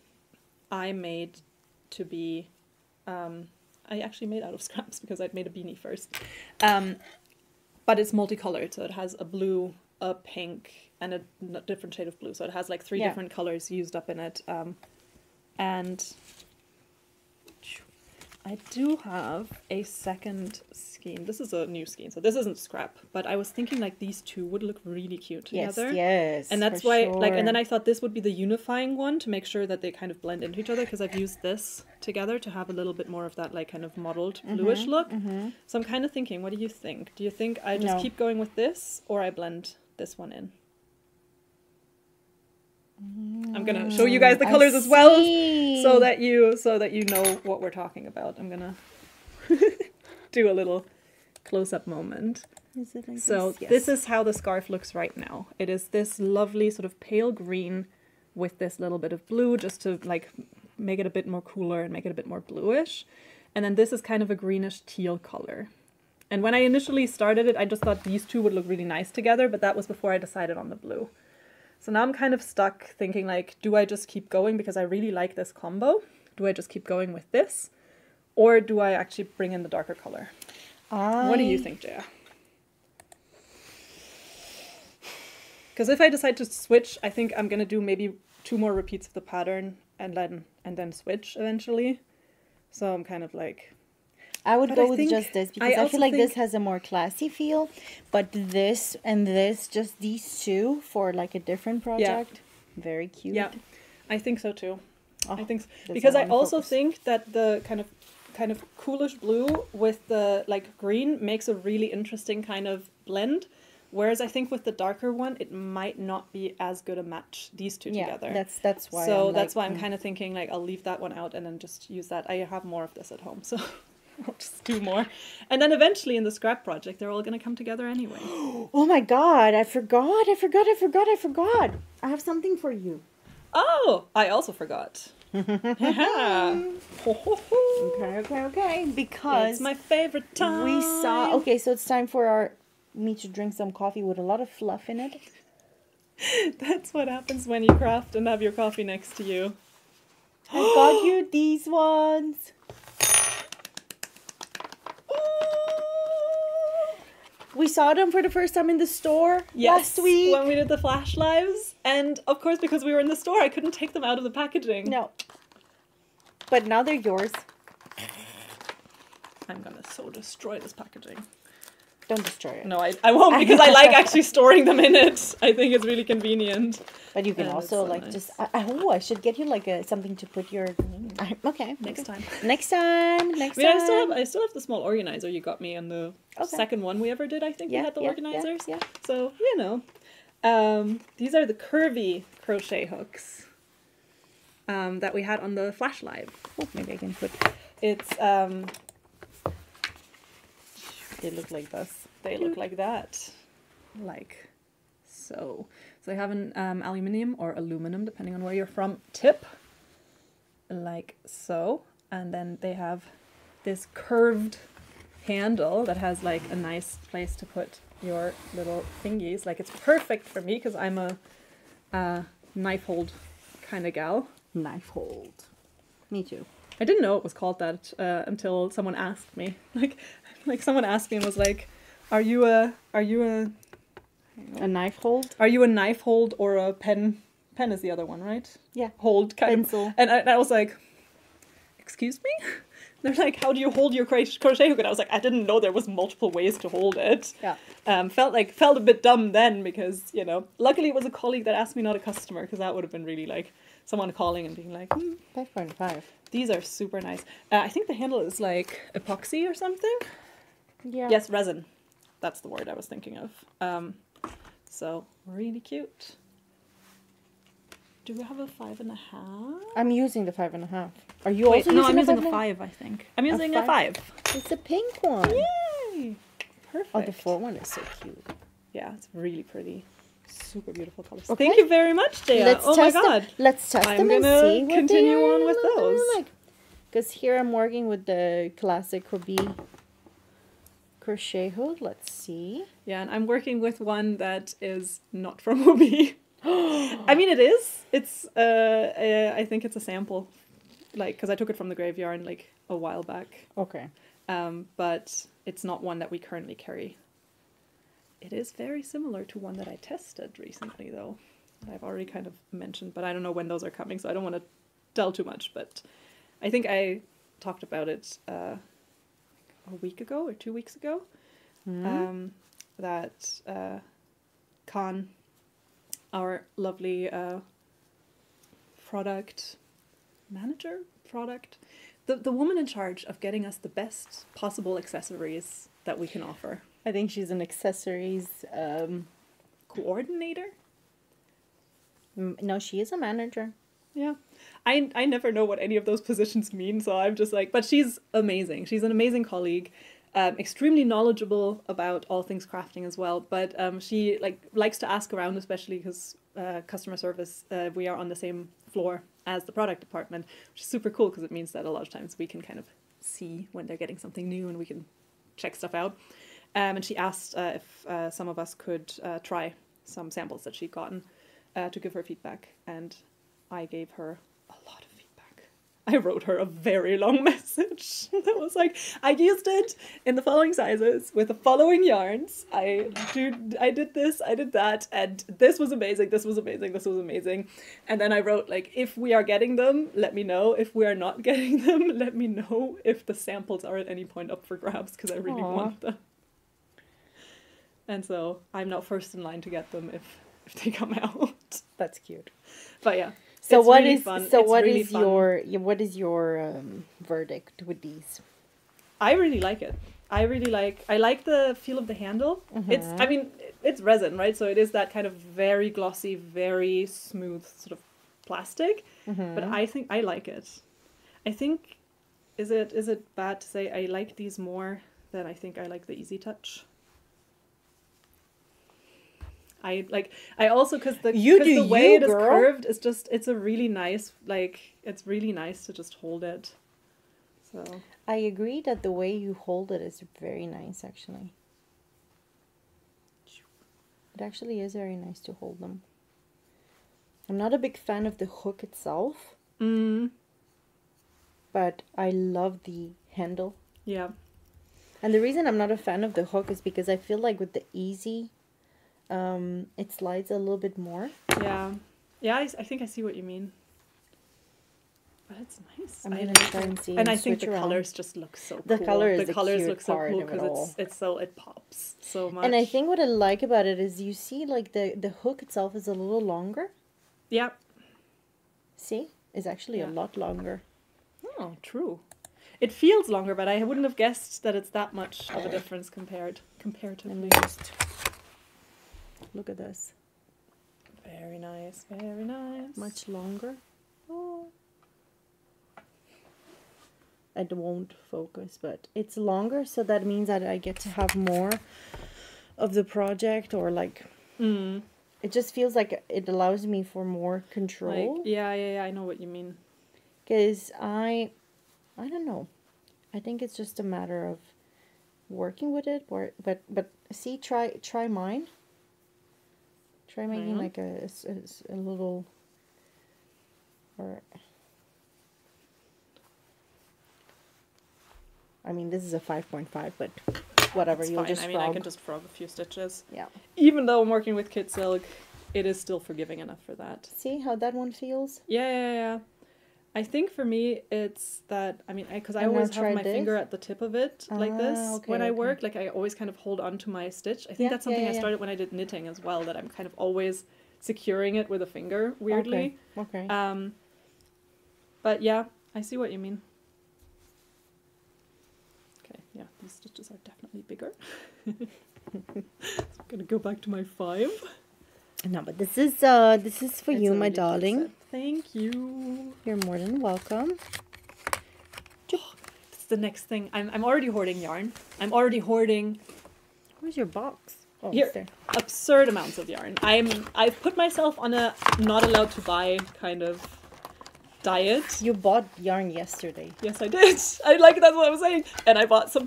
to be, I actually made out of scraps because I'd made a beanie first. But it's multicolored, so it has a blue, a pink, and a different shade of blue. So it has like 3 different colors used up in it. And I do have a second skein. This is a new skein, so this isn't scrap. But I was thinking like these 2 would look really cute together. Yes, and that's why, like, and then I thought this would be the unifying one to make sure that they kind of blend into each other, because I've used this together to have a little bit more of that like kind of mottled bluish look. So I'm kind of thinking, what do you think? Do you think I just keep going with this, or I blend this one in? I'm gonna show you guys the colors as well, so that you know what we're talking about. I'm gonna do a little close-up moment. Is it like so this? Yes. This is how the scarf looks right now. It is this lovely sort of pale green with this little bit of blue, just to like make it a bit more cooler and make it a bit more bluish. And then this is kind of a greenish teal color. And when I initially started it, I just thought these 2 would look really nice together, but that was before I decided on the blue. So now I'm kind of stuck thinking like, do I just keep going because I really like this combo? Do I just keep going with this? Or do I actually bring in the darker color? What do you think, Gea? Because if I decide to switch, I think I'm going to do maybe 2 more repeats of the pattern and then switch eventually. So I'm kind of like... I would go with just this because I feel like this has a more classy feel, but this and this, just these two for like a different project, very cute. Yeah, I think so too. Oh, I think so. Because I also think that the kind of coolish blue with the like green makes a really interesting kind of blend. Whereas I think with the darker one, it might not be as good a match, these two together. That's why. So that's why I'm kind of thinking like I'll leave that one out and then just use that. I have more of this at home, so I'll just do more. And then eventually in the scrap project, they're all going to come together anyway. Oh my god, I forgot. I have something for you. Oh, I also forgot. Okay. Because it's my favorite time. We saw. Okay, so it's time for me to drink some coffee with a lot of fluff in it. That's what happens when you craft and have your coffee next to you. I got you these ones. We saw them for the first time in the store last week. When we did the flash lives. And of course, because we were in the store, I couldn't take them out of the packaging. No. But now they're yours. I'm gonna so destroy this packaging. Don't destroy it. No, I won't, because I like actually storing them in it. I think it's really convenient. But you can also like nice. Just... I should get you like something to put your... Okay. Next time. Next time. I still have the small organizer you got me in the second one we ever did. I think we had the organizers. Yeah. So, you know. These are the curvy crochet hooks that we had on the flash live. Oh, maybe I can put... It's... They look like this. They look like that. Like so. So they have an aluminium or aluminum, depending on where you're from, tip. Like so. And then they have this curved handle that has like a nice place to put your little thingies. Like it's perfect for me because I'm a knife hold kind of gal. Knife hold. Me too. I didn't know it was called that until someone asked me. Like someone asked me and was like, "Are you a knife hold? Are you a knife hold or a pen? Pen is the other one, right? Yeah. Hold kind pencil. Of. And I was like, "Excuse me?" They're like, "How do you hold your crochet hook?" And I was like, "I didn't know there was multiple ways to hold it." Yeah. Felt a bit dumb then because luckily it was a colleague that asked me, not a customer, because that would have been really like someone calling and being like, 5.5. These are super nice. I think the handle is like epoxy or something. Yeah. Yes, resin. That's the word I was thinking of. So really cute. Do we have a 5.5? I'm using the 5.5. Are you also using no, I'm using a 5, I think. I'm using a 5. It's a pink one. Yay! Perfect. Oh, the 4 one is so cute. Yeah, it's really pretty. Super beautiful colors. Okay. Thank you very much, Gea. My God. Let's test them and see what I'm gonna continue on with those. Because here I'm working with the classic Hobby crochet hook. Let's see. Yeah, and I'm working with one that is not from Hobby. I mean, it is. It's. I think it's a sample, like because I took it from the graveyard like a while back. Okay. But it's not one that we currently carry. It is very similar to one that I tested recently, though. I've already kind of mentioned, but I don't know when those are coming, so I don't want to tell too much. But I think I talked about it a week ago or 2 weeks ago. That Khan, our lovely product manager, the woman in charge of getting us the best possible accessories that we can offer. I think she's an accessories coordinator. No, she is a manager. Yeah. I never know what any of those positions mean, so I'm just like, but she's amazing. She's an amazing colleague, extremely knowledgeable about all things crafting as well, but she likes to ask around, especially because customer service, we are on the same floor as the product department, which is super cool because it means that a lot of times we can kind of see when they're getting something new and we can check stuff out. And she asked if some of us could try some samples that she'd gotten to give her feedback. And I gave her a lot of feedback. I wrote her a very long message that was like, I used it in the following sizes with the following yarns. I did this, I did that, and this was amazing, this was amazing, this was amazing. And then I wrote, like, if we are getting them, let me know. If we are not getting them, let me know if the samples are at any point up for grabs, because I really want them. And so I'm not first in line to get them if they come out. That's cute. But yeah. So it's what really is fun. so it's what really is fun. your verdict with these? I really like it. I like the feel of the handle. It's resin, right? So it is that kind of very glossy, very smooth sort of plastic. But I think I like it. I think is it bad to say I like these more than I think I like the Easy Touch? I also because the way it is curved is just, it's a really nice, like, it's really nice to just hold it. So I agree that the way you hold it is very nice, actually. It actually is very nice to hold them. I'm not a big fan of the hook itself. But I love the handle. Yeah. And the reason I'm not a fan of the hook is because I feel like with the Easy, it slides a little bit more. Yeah. Yeah, I think I see what you mean. But it's nice. I'm going to try and see. And I think the colors just look so cool. The colors look so cool because it pops so much. And I think what I like about it is you see, like, the hook itself is a little longer. Yeah. See? It's actually a lot longer. Oh, true. It feels longer, but I wouldn't have guessed that it's that much of a difference comparatively. Let me just look at this. Very nice, very nice. Much longer. Oh. It won't focus, but it's longer, so that means that I get to have more of the project, or like it just feels like it allows me for more control. Like, yeah, I know what you mean. Because I don't know. I think it's just a matter of working with it, but see, try mine. Try making like a little, or I mean, this is a 5.5, but whatever. It's you'll fine. just I mean, I can just frog a few stitches. Yeah. Even though I'm working with kit silk, it is still forgiving enough for that. See how that one feels? Yeah. I think for me, it's that, I mean, because I always have my finger at the tip of it, like this, when I work. Like, I always kind of hold on to my stitch. I think that's something I started when I did knitting as well, that I'm kind of always securing it with a finger, weirdly. Okay. But yeah, I see what you mean. Okay, yeah, these stitches are definitely bigger. So I'm going to go back to my 5. No, but this is for you, my darling. Thank you. You're more than welcome. That's the next thing. I'm already hoarding yarn. I'm already hoarding. Where's your box? Oh, here, there. Absurd amounts of yarn. I've put myself on a not allowed to buy kind of diet. You bought yarn yesterday. Yes, I did. That's what I was saying. And I bought some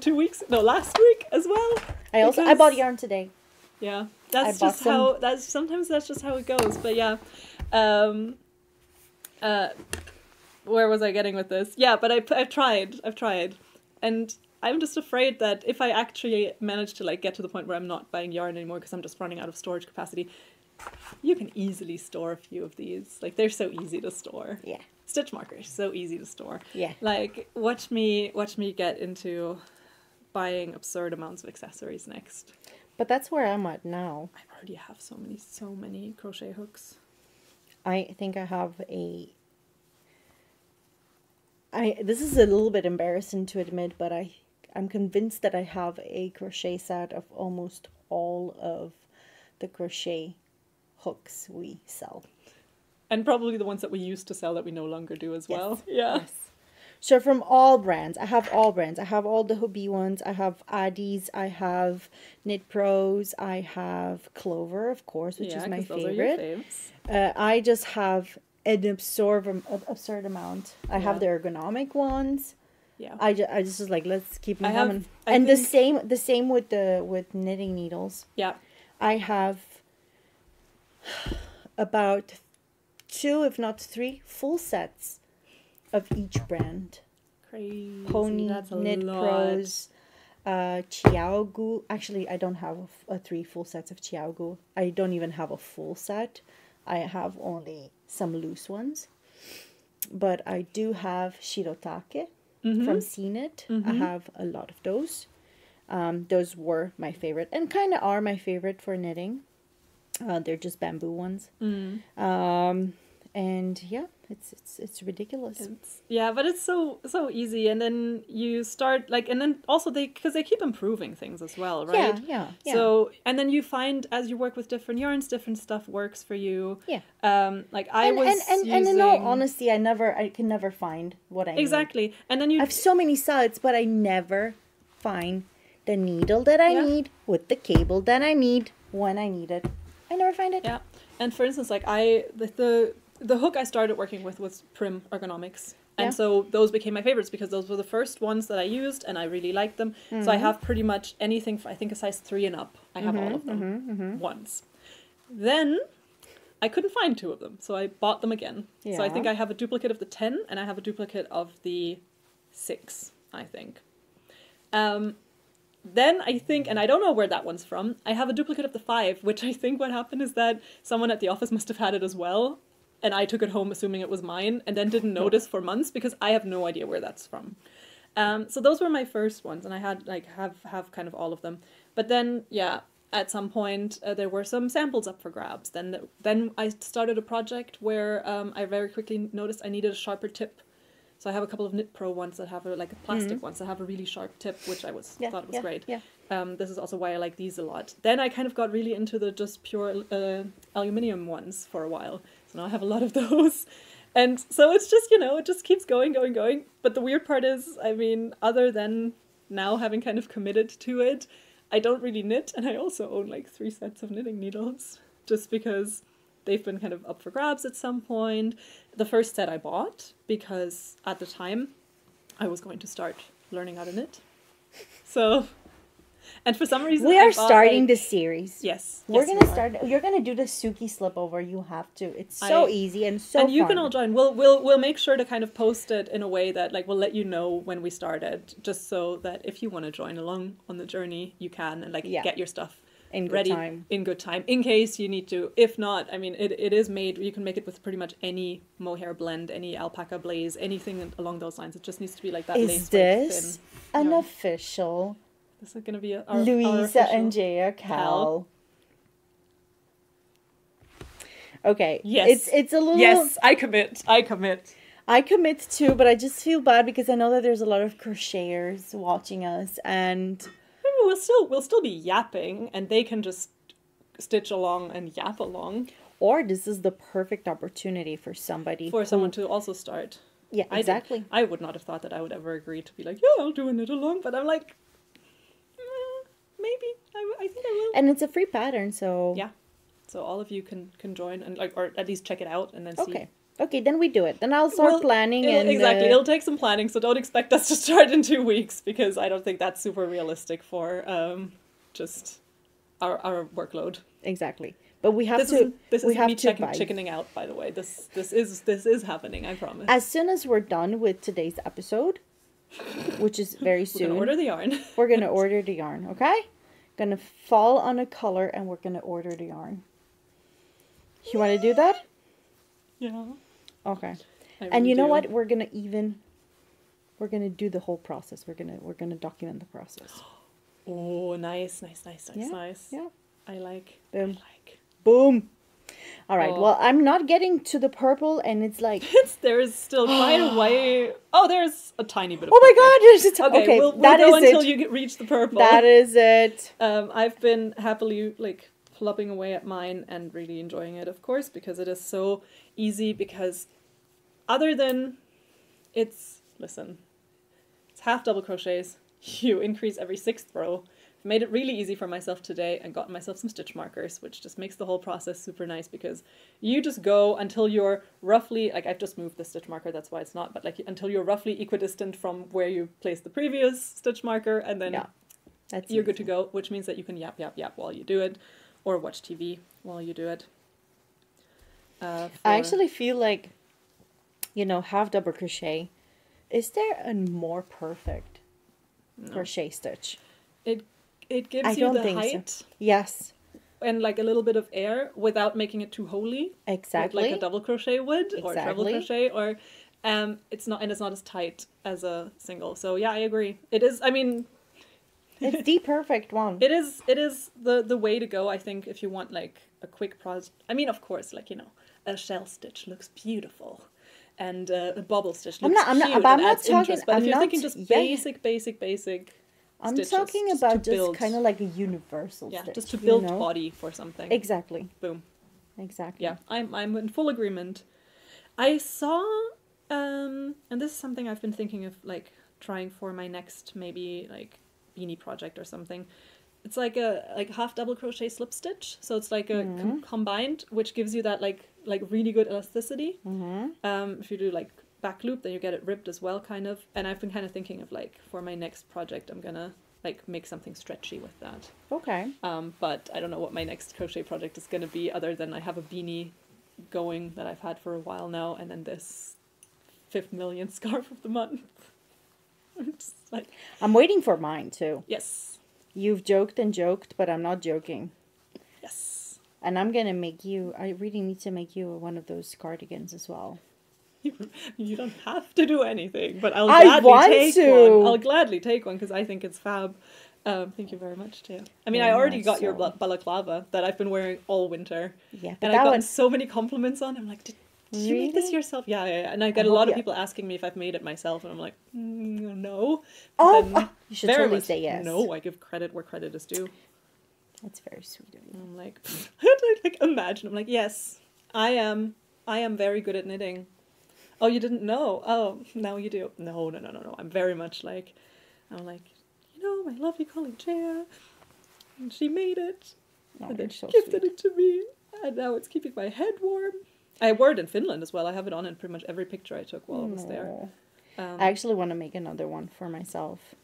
last week as well. I bought yarn today. Yeah. Sometimes that's just how it goes. But yeah. Where was I getting with this? Yeah, but I've tried. And I'm just afraid that if I actually manage to like get to the point where I'm not buying yarn anymore because I'm just running out of storage capacity, you can easily store a few of these. Like, they're so easy to store. Yeah. Stitch markers, so easy to store. Yeah. Like, watch me get into buying absurd amounts of accessories next. But that's where I'm at now. I already have so many crochet hooks. I think I have this is a little bit embarrassing to admit, but I'm convinced that I have a crochet set of almost all of the crochet hooks we sell. And probably the ones that we used to sell that we no longer do as well. Yeah. Yes. So from all brands, I have all brands. I have all the Hobbii ones. I have Addies. I have Knit Pros. I have Clover, of course, which is my favorite. I just have an absurd amount. I have the ergonomic ones. Yeah. I just was like, let's keep them coming. And the same with knitting needles. Yeah. I have about 2, if not 3, full sets of each brand. Crazy. Pony, That's a Knit lot. Pros, Chiaogu. Actually, I don't have a 3 full sets of Chiaogu. I don't even have a full set. I have only some loose ones. But I do have Shirotake from CKnit. I have a lot of those. Those were my favorite and kind of are my favorite for knitting. They're just bamboo ones. And yeah, it's ridiculous. But it's so easy, and then you start and then also because they keep improving things as well, right? Yeah. So and then you find as you work with different yarns, different stuff works for you. Yeah. And in all honesty, I can never find what I need. Exactly, and then I have so many sites, but I never find the needle that I need with the cable that I need when I need it. I never find it. Yeah, and for instance, the hook I started working with was Prim Ergonomics. And so those became my favorites because those were the first ones that I used and I really liked them. So I have pretty much anything, I think a size 3 and up. I have all of them once. Then I couldn't find 2 of them. So I bought them again. Yeah. So I think I have a duplicate of the 10 and I have a duplicate of the 6, I think. Then I think, and I don't know where that one's from, I have a duplicate of the 5, which I think what happened is that someone at the office must have had it as well. And I took it home assuming it was mine and then didn't notice for months because I have no idea where that's from. So those were my first ones and I had have kind of all of them. But then, at some point there were some samples up for grabs. Then I started a project where I very quickly noticed I needed a sharper tip. So I have a couple of Knit Pro ones that have a plastic ones that have a really sharp tip, which I thought was great. Yeah. This is also why I like these a lot. Then I kind of got really into the just pure aluminium ones for a while. So now I have a lot of those. And so it's just, it just keeps going. But the weird part is, I mean, other than now having kind of committed to it, I don't really knit. And I also own 3 sets of knitting needles just because they've been kind of up for grabs at some point. The first set I bought because at the time I was going to start learning how to knit. So, and for some reason we are starting this series. Yes. We're going to start. You're going to do the Suki slipover. You have to. It's so easy and so And you fun. can all join. We'll make sure to kind of post it in a way that we'll let you know when we started, just so that if you want to join along on the journey, you can and get your stuff in good ready time. In good time, in case you need to. If not, I mean, it is made. You can make it with pretty much any mohair blend, any alpaca blaze, anything along those lines. It just needs to be like that. Is this thin, an official? This is going to be our Luisa and Gea Cal. Okay. Yes. It's a little. Yes, I commit. I commit too, but I just feel bad because I know that there's a lot of crocheters watching us, and we'll still be yapping, and they can just stitch along and yap along. Or this is the perfect opportunity for someone to also start. Yeah, exactly. I would not have thought that I would ever agree to be like, yeah, I'll do a knit along, but I'm like, maybe I think I will. And it's a free pattern, so yeah. So all of you can join and or at least check it out and then see. Okay, then we do it. Then I'll start planning. Exactly, it'll take some planning, so don't expect us to start in 2 weeks because I don't think that's super realistic for just our workload. Exactly, but we have This is me chickening out, by the way. This is happening. I promise. As soon as we're done with today's episode, which is very soon, we're gonna order the yarn. We're gonna order the yarn. Okay, gonna fall on a color, and we're gonna order the yarn. You want to do that? Yeah. Okay. And you know what? We're gonna do the whole process. We're gonna document the process. Oh, nice. Yeah. I like. Boom. Boom. All right. Well, I'm not getting to the purple, and it's like there's still quite a way. Oh, there's a tiny bit of. Oh my God! Okay, we'll go until you reach the purple. That is it. I've been happily plubbing away at mine and really enjoying it, of course, because it is so easy. Because other than it's half double crochets. You increase every 6th row. I've made it really easy for myself today and gotten myself some stitch markers, which just makes the whole process super nice because you just go until you're roughly, I've just moved the stitch marker, that's why it's not, but until you're roughly equidistant from where you placed the previous stitch marker, and then you're good to go, which means that you can yap while you do it, or watch TV while you do it. I actually feel like you know, half double crochet. Is there a more perfect crochet stitch? It gives you the height. So. Yes. And like a little bit of air without making it too holey. Exactly. Like a double crochet would, or treble crochet, or it's not as tight as a single. So yeah, I agree. It is. I mean, it's the perfect one. It is the way to go. I think if you want like a quick project. I mean, of course, like, you know, a shell stitch looks beautiful, and a bobble stitch looks cute. I'm not talking. Interest, but if you're thinking just basic. I'm talking about just kind of like a universal stitch. Just to build body for something. Exactly. Boom. Exactly. Yeah, I'm in full agreement. I saw, and this is something I've been thinking of like trying for my next maybe like beanie project or something. It's like a half double crochet slip stitch. So it's like a combined, which gives you that like really good elasticity. If you do like back loop, then you get it ripped as well, kind of. And I've been kind of thinking of like for my next project, I'm gonna like make something stretchy with that. Okay. But I don't know what my next crochet project is gonna be, other than I have a beanie going that I've had for a while now, and then this 5th million scarf of the month. I'm waiting for mine too. Yes. You've joked and joked, but I'm not joking. Yes. And I'm gonna make you. I really need to make you one of those cardigans as well. You don't have to do anything, but I'll gladly take one. I'll gladly take one because I think it's fab. Thank you very much, too. I mean, I already got your balaclava that I've been wearing all winter. Yeah, and I've gotten so many compliments on. I'm like, did you make this yourself? Yeah. And I get a lot of people asking me if I've made it myself, and I'm like, no. You should totally say yes. No, I give credit where credit is due. That's very sweet of you. I'm like, I like imagine. I'm like, yes, I am very good at knitting. Oh, you didn't know? Oh, now you do. No. I'm very much like, you know, my lovely colleague Gea, and she made it, and then she gifted it to me, and now it's keeping my head warm. I wore it in Finland as well. I have it on in pretty much every picture I took while I was there. I actually want to make another one for myself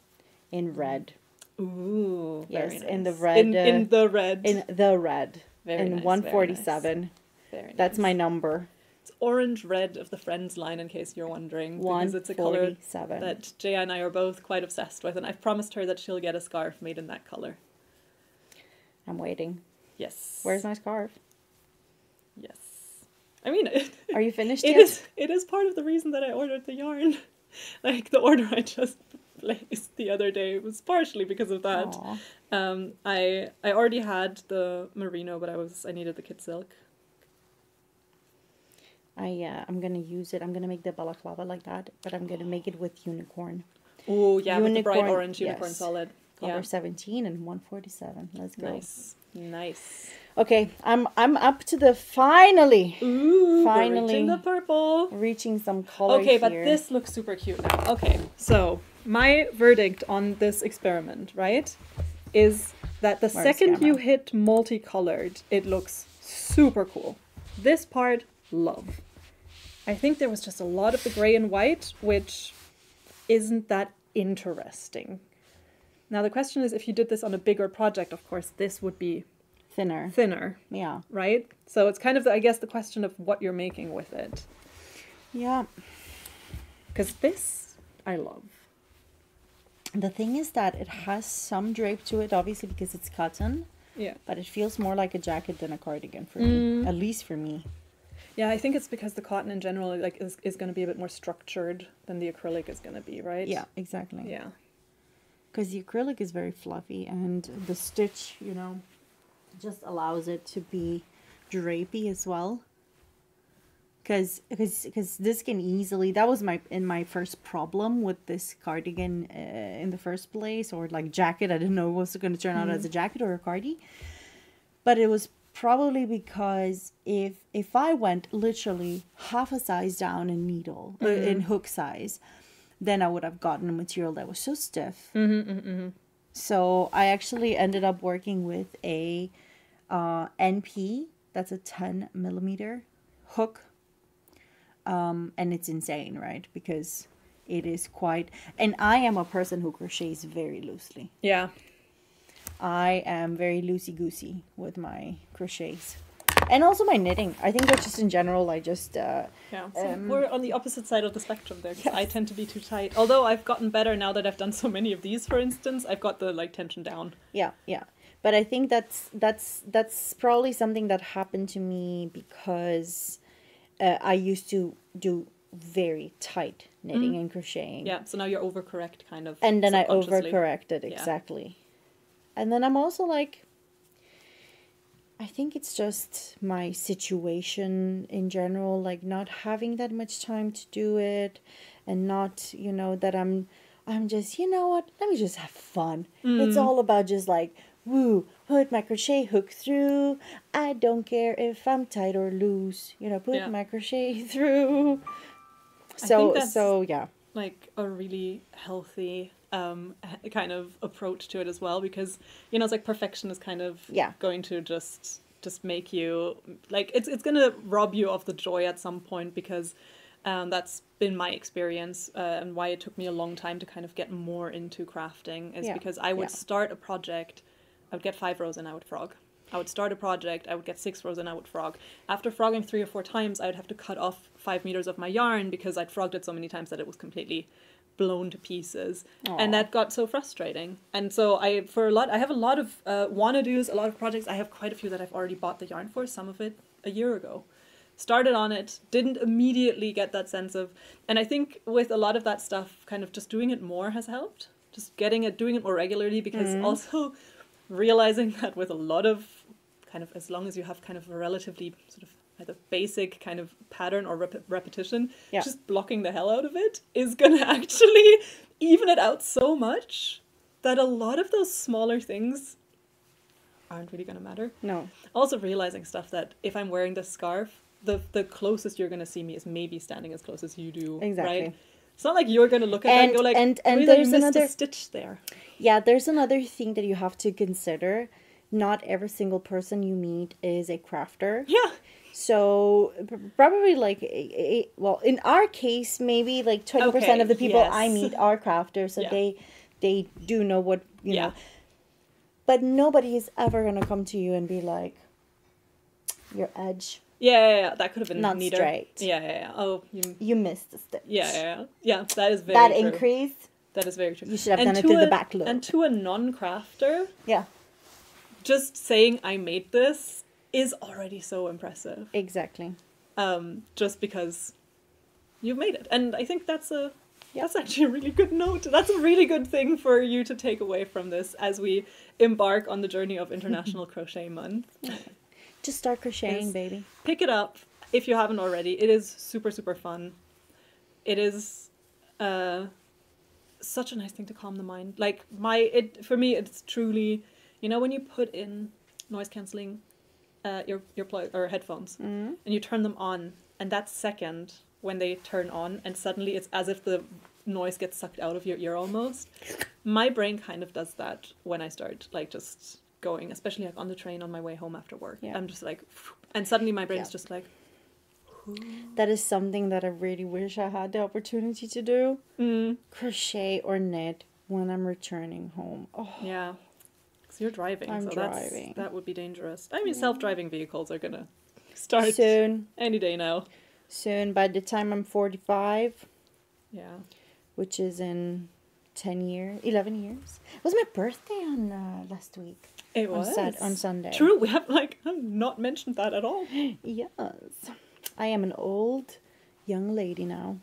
in red. Ooh, yes, very nice. In the red. In the red. In the red. Very in nice, 147. Very nice. That's my number. It's orange red of the Friends line, in case you're wondering, because it's a color that Gea and I are both quite obsessed with, and I've promised her that she'll get a scarf made in that color. I'm waiting. Yes. Where's my scarf? Yes. I mean, are you finished yet? It is part of the reason that I ordered the yarn. Like, the order I just placed the other day was partially because of that. I already had the merino, but I needed the kit silk. I'm gonna use it. I'm gonna make the balaclava like that, but I'm gonna make it with unicorn. Oh yeah, with the bright orange unicorn solid. Color 17 and 147. Let's go. Nice. Okay, I'm up to the finally reaching the purple. Reaching some color. Okay, but this looks super cute now. Okay, so my verdict on this experiment, right, is that the second you hit multicolored, it looks super cool. This part, love. I think there was just a lot of the gray and white, which isn't that interesting. Now the question is, if you did this on a bigger project, of course, this would be thinner. Yeah. Right? So it's kind of, I guess, the question of what you're making with it. Yeah. Because this, I love. The thing is that it has some drape to it, obviously, because it's cotton. Yeah. But it feels more like a jacket than a cardigan for me. At least for me. Yeah, I think it's because the cotton in general is going to be a bit more structured than the acrylic is going to be, right? Yeah, exactly. Yeah. Because the acrylic is very fluffy, and the stitch, you know, just allows it to be drapey as well. Because this can easily, that was my first problem with this cardigan in the first place, or like jacket. I didn't know it was going to turn out as a jacket or a cardi. But it was probably because if I went literally half a size down in needle, in hook size, then I would have gotten a material that was so stiff. So I actually ended up working with a NP, that's a 10 millimeter hook. And it's insane, right? Because it is quite, and I am a person who crochets very loosely. Yeah. I am very loosey-goosey with my crochets. And also my knitting. I think that just in general, I just... yeah, so we're on the opposite side of the spectrum there, because I tend to be too tight. Although I've gotten better now that I've done so many of these, for instance, I've got the like tension down. Yeah, yeah. But I think that's probably something that happened to me because I used to do very tight knitting and crocheting. Yeah, so now you're overcorrect kind of. And then I overcorrected, exactly. And then I'm also like, I think it's just my situation in general, like not having that much time to do it, and not, you know, that I'm just, you know what, let me just have fun. It's all about just like, woo, put my crochet hook through. I don't care if I'm tight or loose, you know, put my crochet through. So yeah. Like a really healthy kind of approach to it as well, because you know it's like perfection is kind of going to just make you like it's gonna rob you of the joy at some point, because that's been my experience and why it took me a long time to kind of get more into crafting is because I would start a project, I would get 5 rows and I would frog. I would start a project, I would get 6 rows and I would frog. After frogging 3 or 4 times, I would have to cut off 5 meters of my yarn because I'd frogged it so many times that it was completely blown to pieces. Aww. And that got so frustrating. And so I have a lot of wanna-dos, a lot of projects. I have quite a few that I've already bought the yarn for, some of it a year ago. Started on it, didn't immediately get that sense of, and I think with a lot of that stuff, kind of just doing it more has helped. Just doing it more regularly, because also realizing that with a lot of kind of, as long as you have kind of a relatively sort of either basic kind of pattern or repetition, just blocking the hell out of it is going to actually even it out so much that a lot of those smaller things aren't really going to matter. No. Also realizing stuff that if I'm wearing this scarf, the closest you're going to see me is maybe standing as close as you do. Exactly. Right? It's not like you're going to look at that and go like, and there's another stitch there. Yeah, there's another thing that you have to consider. Not every single person you meet is a crafter. Yeah. So probably like, well, in our case, maybe like 20% of the people I meet are crafters. So they do know what, you know. But nobody is ever going to come to you and be like, your edge. Yeah, that could have been not neater. Straight. Yeah. Oh, you missed the stitch. Yeah. That is very that true. Increase. That is very true. You should have done it to the back loop. And to a non-crafter, yeah, just saying I made this is already so impressive. Exactly. Just because you've made it, and I think that's actually a really good note. That's a really good thing for you to take away from this as we embark on the journey of International Crochet Month. Just start crocheting, baby. Pick it up if you haven't already. It is super, super fun. It is such a nice thing to calm the mind. Like for me, it's truly, you know, when you put in noise cancelling your plug or headphones and you turn them on, and that second when they turn on, and suddenly it's as if the noise gets sucked out of your ear almost. My brain kind of does that when I start like just going, especially like on the train on my way home after work. I'm just like, and suddenly my brain is just like, that is something that I really wish I had the opportunity to do. Crochet or knit when I'm returning home. Oh yeah, because you're driving. I'm driving. That would be dangerous. I mean, self-driving vehicles are gonna start soon, any day now. Soon, by the time I'm 45. Yeah, which is in 11 years. It was my birthday on last week. It was on Sunday. True, we have not mentioned that at all. Yes, I am an old young lady now.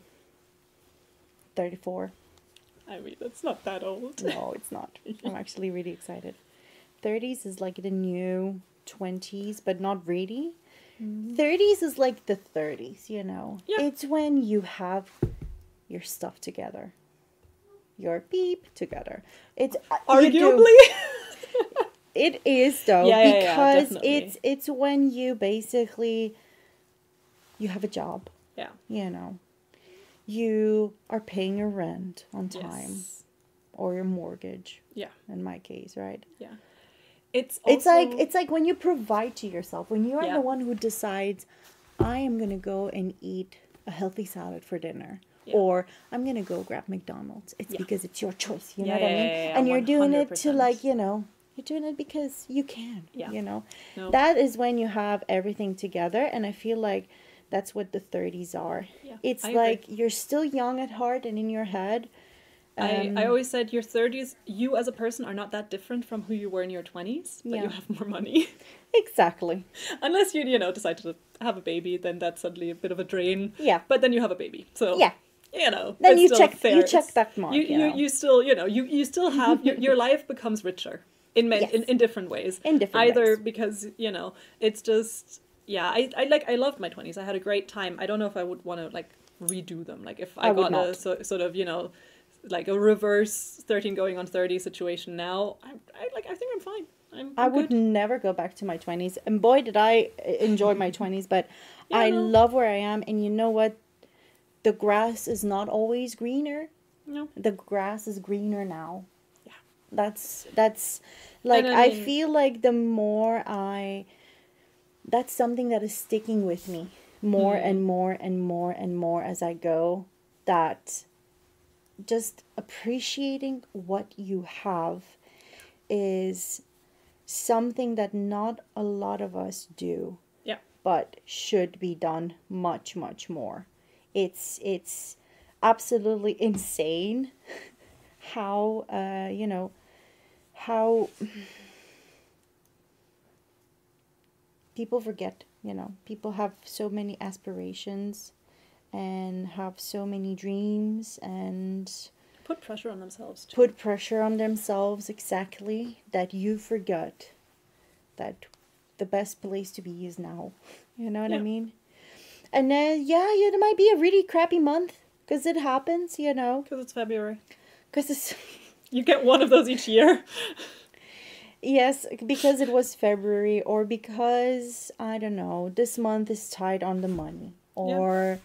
34. I mean, that's not that old. No, it's not. I'm actually really excited. 30s is like the new 20s, but not really. 30s is like the 30s, you know. Yeah. It's when you have your stuff together. Your beep together. It's arguably. It is though, because it's when you basically you have a job. Yeah. You know. You are paying your rent on time. Yes. Or your mortgage. Yeah. In my case, right? Yeah. It's like when you provide to yourself, when you are the one who decides, I am gonna go and eat a healthy salad for dinner. Yeah. Or I'm gonna go grab McDonald's. It's because it's your choice, you know what I mean? And you're 100%. Doing it to like, you know, You're doing it because you can, Yeah. you know. No. That is when you have everything together, and I feel like that's what the 30s are. Yeah, it's I like agree. you're still young at heart and in your head. I always said your 30s, you as a person are not that different from who you were in your 20s, but Yeah. you have more money. Exactly. Unless you know, decide to have a baby, then that's suddenly a bit of a drain. Yeah. But then you have a baby. So, Yeah. you know, Then it's you still check fair. you check that mark. You still, you know, you still have, your life becomes richer Yes. in different ways. In different Either ways. because, you know, it's just, yeah, I loved my 20s. I had a great time. I don't know if I would want to, like, redo them. Like, if I would got not. a sort of, you know, like a reverse 13 going on 30 situation now, I think I'm fine. I would good. never go back to my 20s. And boy, did I enjoy my 20s. But Yeah, I no. love where I am. And you know what? The grass is not always greener. No. The grass is greener now. Yeah. That's like, And I I mean, feel like the more that's something that is sticking with me more and more and more and more as I go. That just appreciating what you have is something that not a lot of us do. Yeah. But should be done much, much more. It's absolutely insane how you know, how people forget, you know, people have so many aspirations and have so many dreams and put pressure on themselves too. put pressure on themselves, exactly, that you forgot that the best place to be is now. You know what I mean? And yeah, it might be a really crappy month because it happens, you know. Because it's February. Because it's... You get one of those each year. Yes, because it was February, or because, I don't know, this month is tight on the money. Or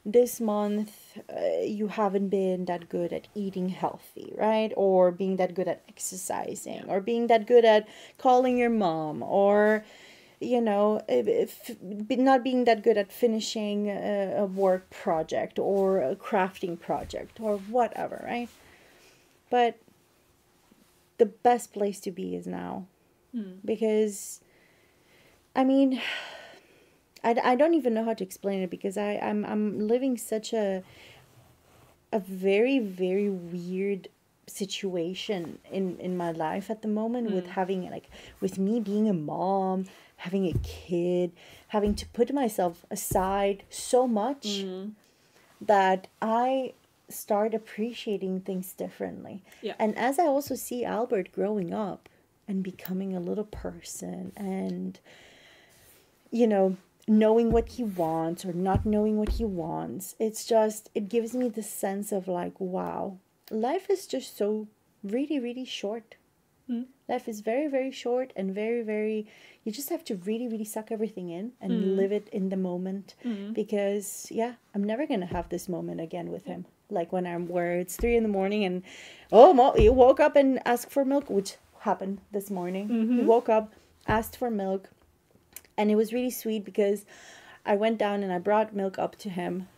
this month you haven't been that good at eating healthy, right? Or being that good at exercising. Or being that good at calling your mom. Or, you know, not being that good at finishing a work project or a crafting project or whatever, right? But the best place to be is now. Because, I mean, I don't even know how to explain it, because I'm living such a very, very weird situation in my life at the moment, with having, like, with me being a mom, having a kid, having to put myself aside so much that I start appreciating things differently. Yeah. And as I also see Albert growing up and becoming a little person and, you know, knowing what he wants or not knowing what he wants, it's just, it gives me the sense of like, wow, life is just so really, really short. Life is very, very short and very, very, you just have to really, really suck everything in and live it in the moment. Because, yeah, I'm never going to have this moment again with him. Like where it's 3 a.m. and, you woke up and asked for milk, which happened this morning. He woke up, asked for milk, and it was really sweet because I went down and I brought milk up to him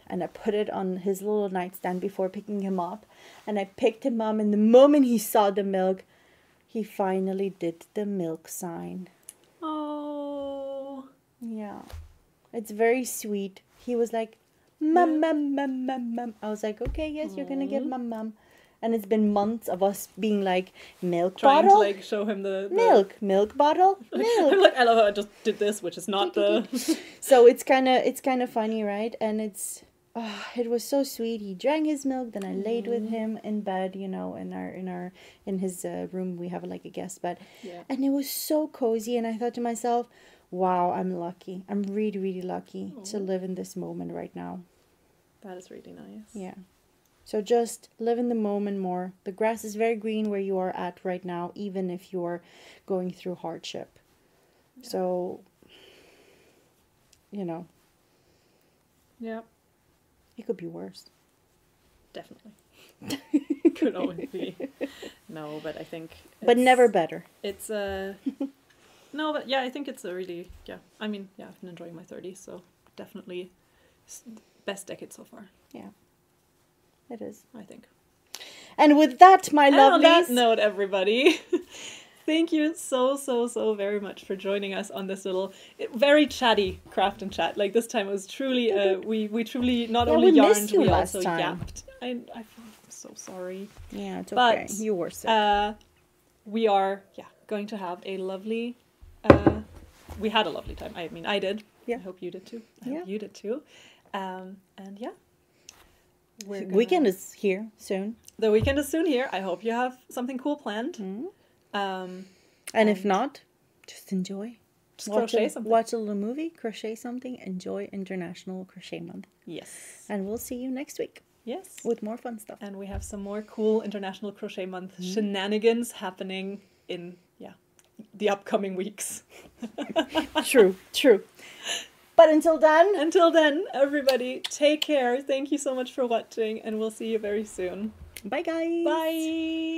and I put it on his little nightstand before picking him up. And I picked him up, and the moment he saw the milk, he finally did the milk sign. Oh. Yeah. It's very sweet. He was like, mum, mum, mum, mum, mum. I was like, okay, yes, you're going to get mum, mum. And it's been months of us being like, milk Trying bottle? to, like, show him the... Milk bottle? Milk. I'm like, I love how I just did this, which is not the... So it's kind of funny, right? And it's... it was so sweet. He drank his milk. Then I laid with him in bed, you know, in his room. We have like a guest bed, and it was so cozy. And I thought to myself, "Wow, I'm lucky. I'm really, really lucky to live in this moment right now." That is really nice. Yeah. So just live in the moment more. The grass is very green where you are at right now, even if you're going through hardship. Yeah. So, you know. Yeah. It could be worse. Definitely. Could always be. No, but I think... But never better. It's no, but yeah, I think it's a really... Yeah, I mean, yeah, I've been enjoying my 30s, so definitely best decade so far. Yeah. It is. I think. And with that, my lovelies... On that note, everybody... thank you so very much for joining us on this little, very chatty craft and chat. Like this time it was truly, we truly not only yarned, we also yapped. I'm so sorry. Yeah, it's okay. But, you were sick. We are, going to have a lovely, we had a lovely time. I mean, I did. Yeah. I hope you did too. I hope you did too. And yeah. Weekend is here soon. The weekend is soon here. I hope you have something cool planned. And if not, just enjoy. Just crochet something. Watch a little movie, crochet something, enjoy International Crochet Month. Yes. And we'll see you next week. Yes. With more fun stuff. And we have some more cool International Crochet Month shenanigans happening in, the upcoming weeks. True. But until then, everybody, take care. Thank you so much for watching, and we'll see you very soon. Bye, guys. Bye.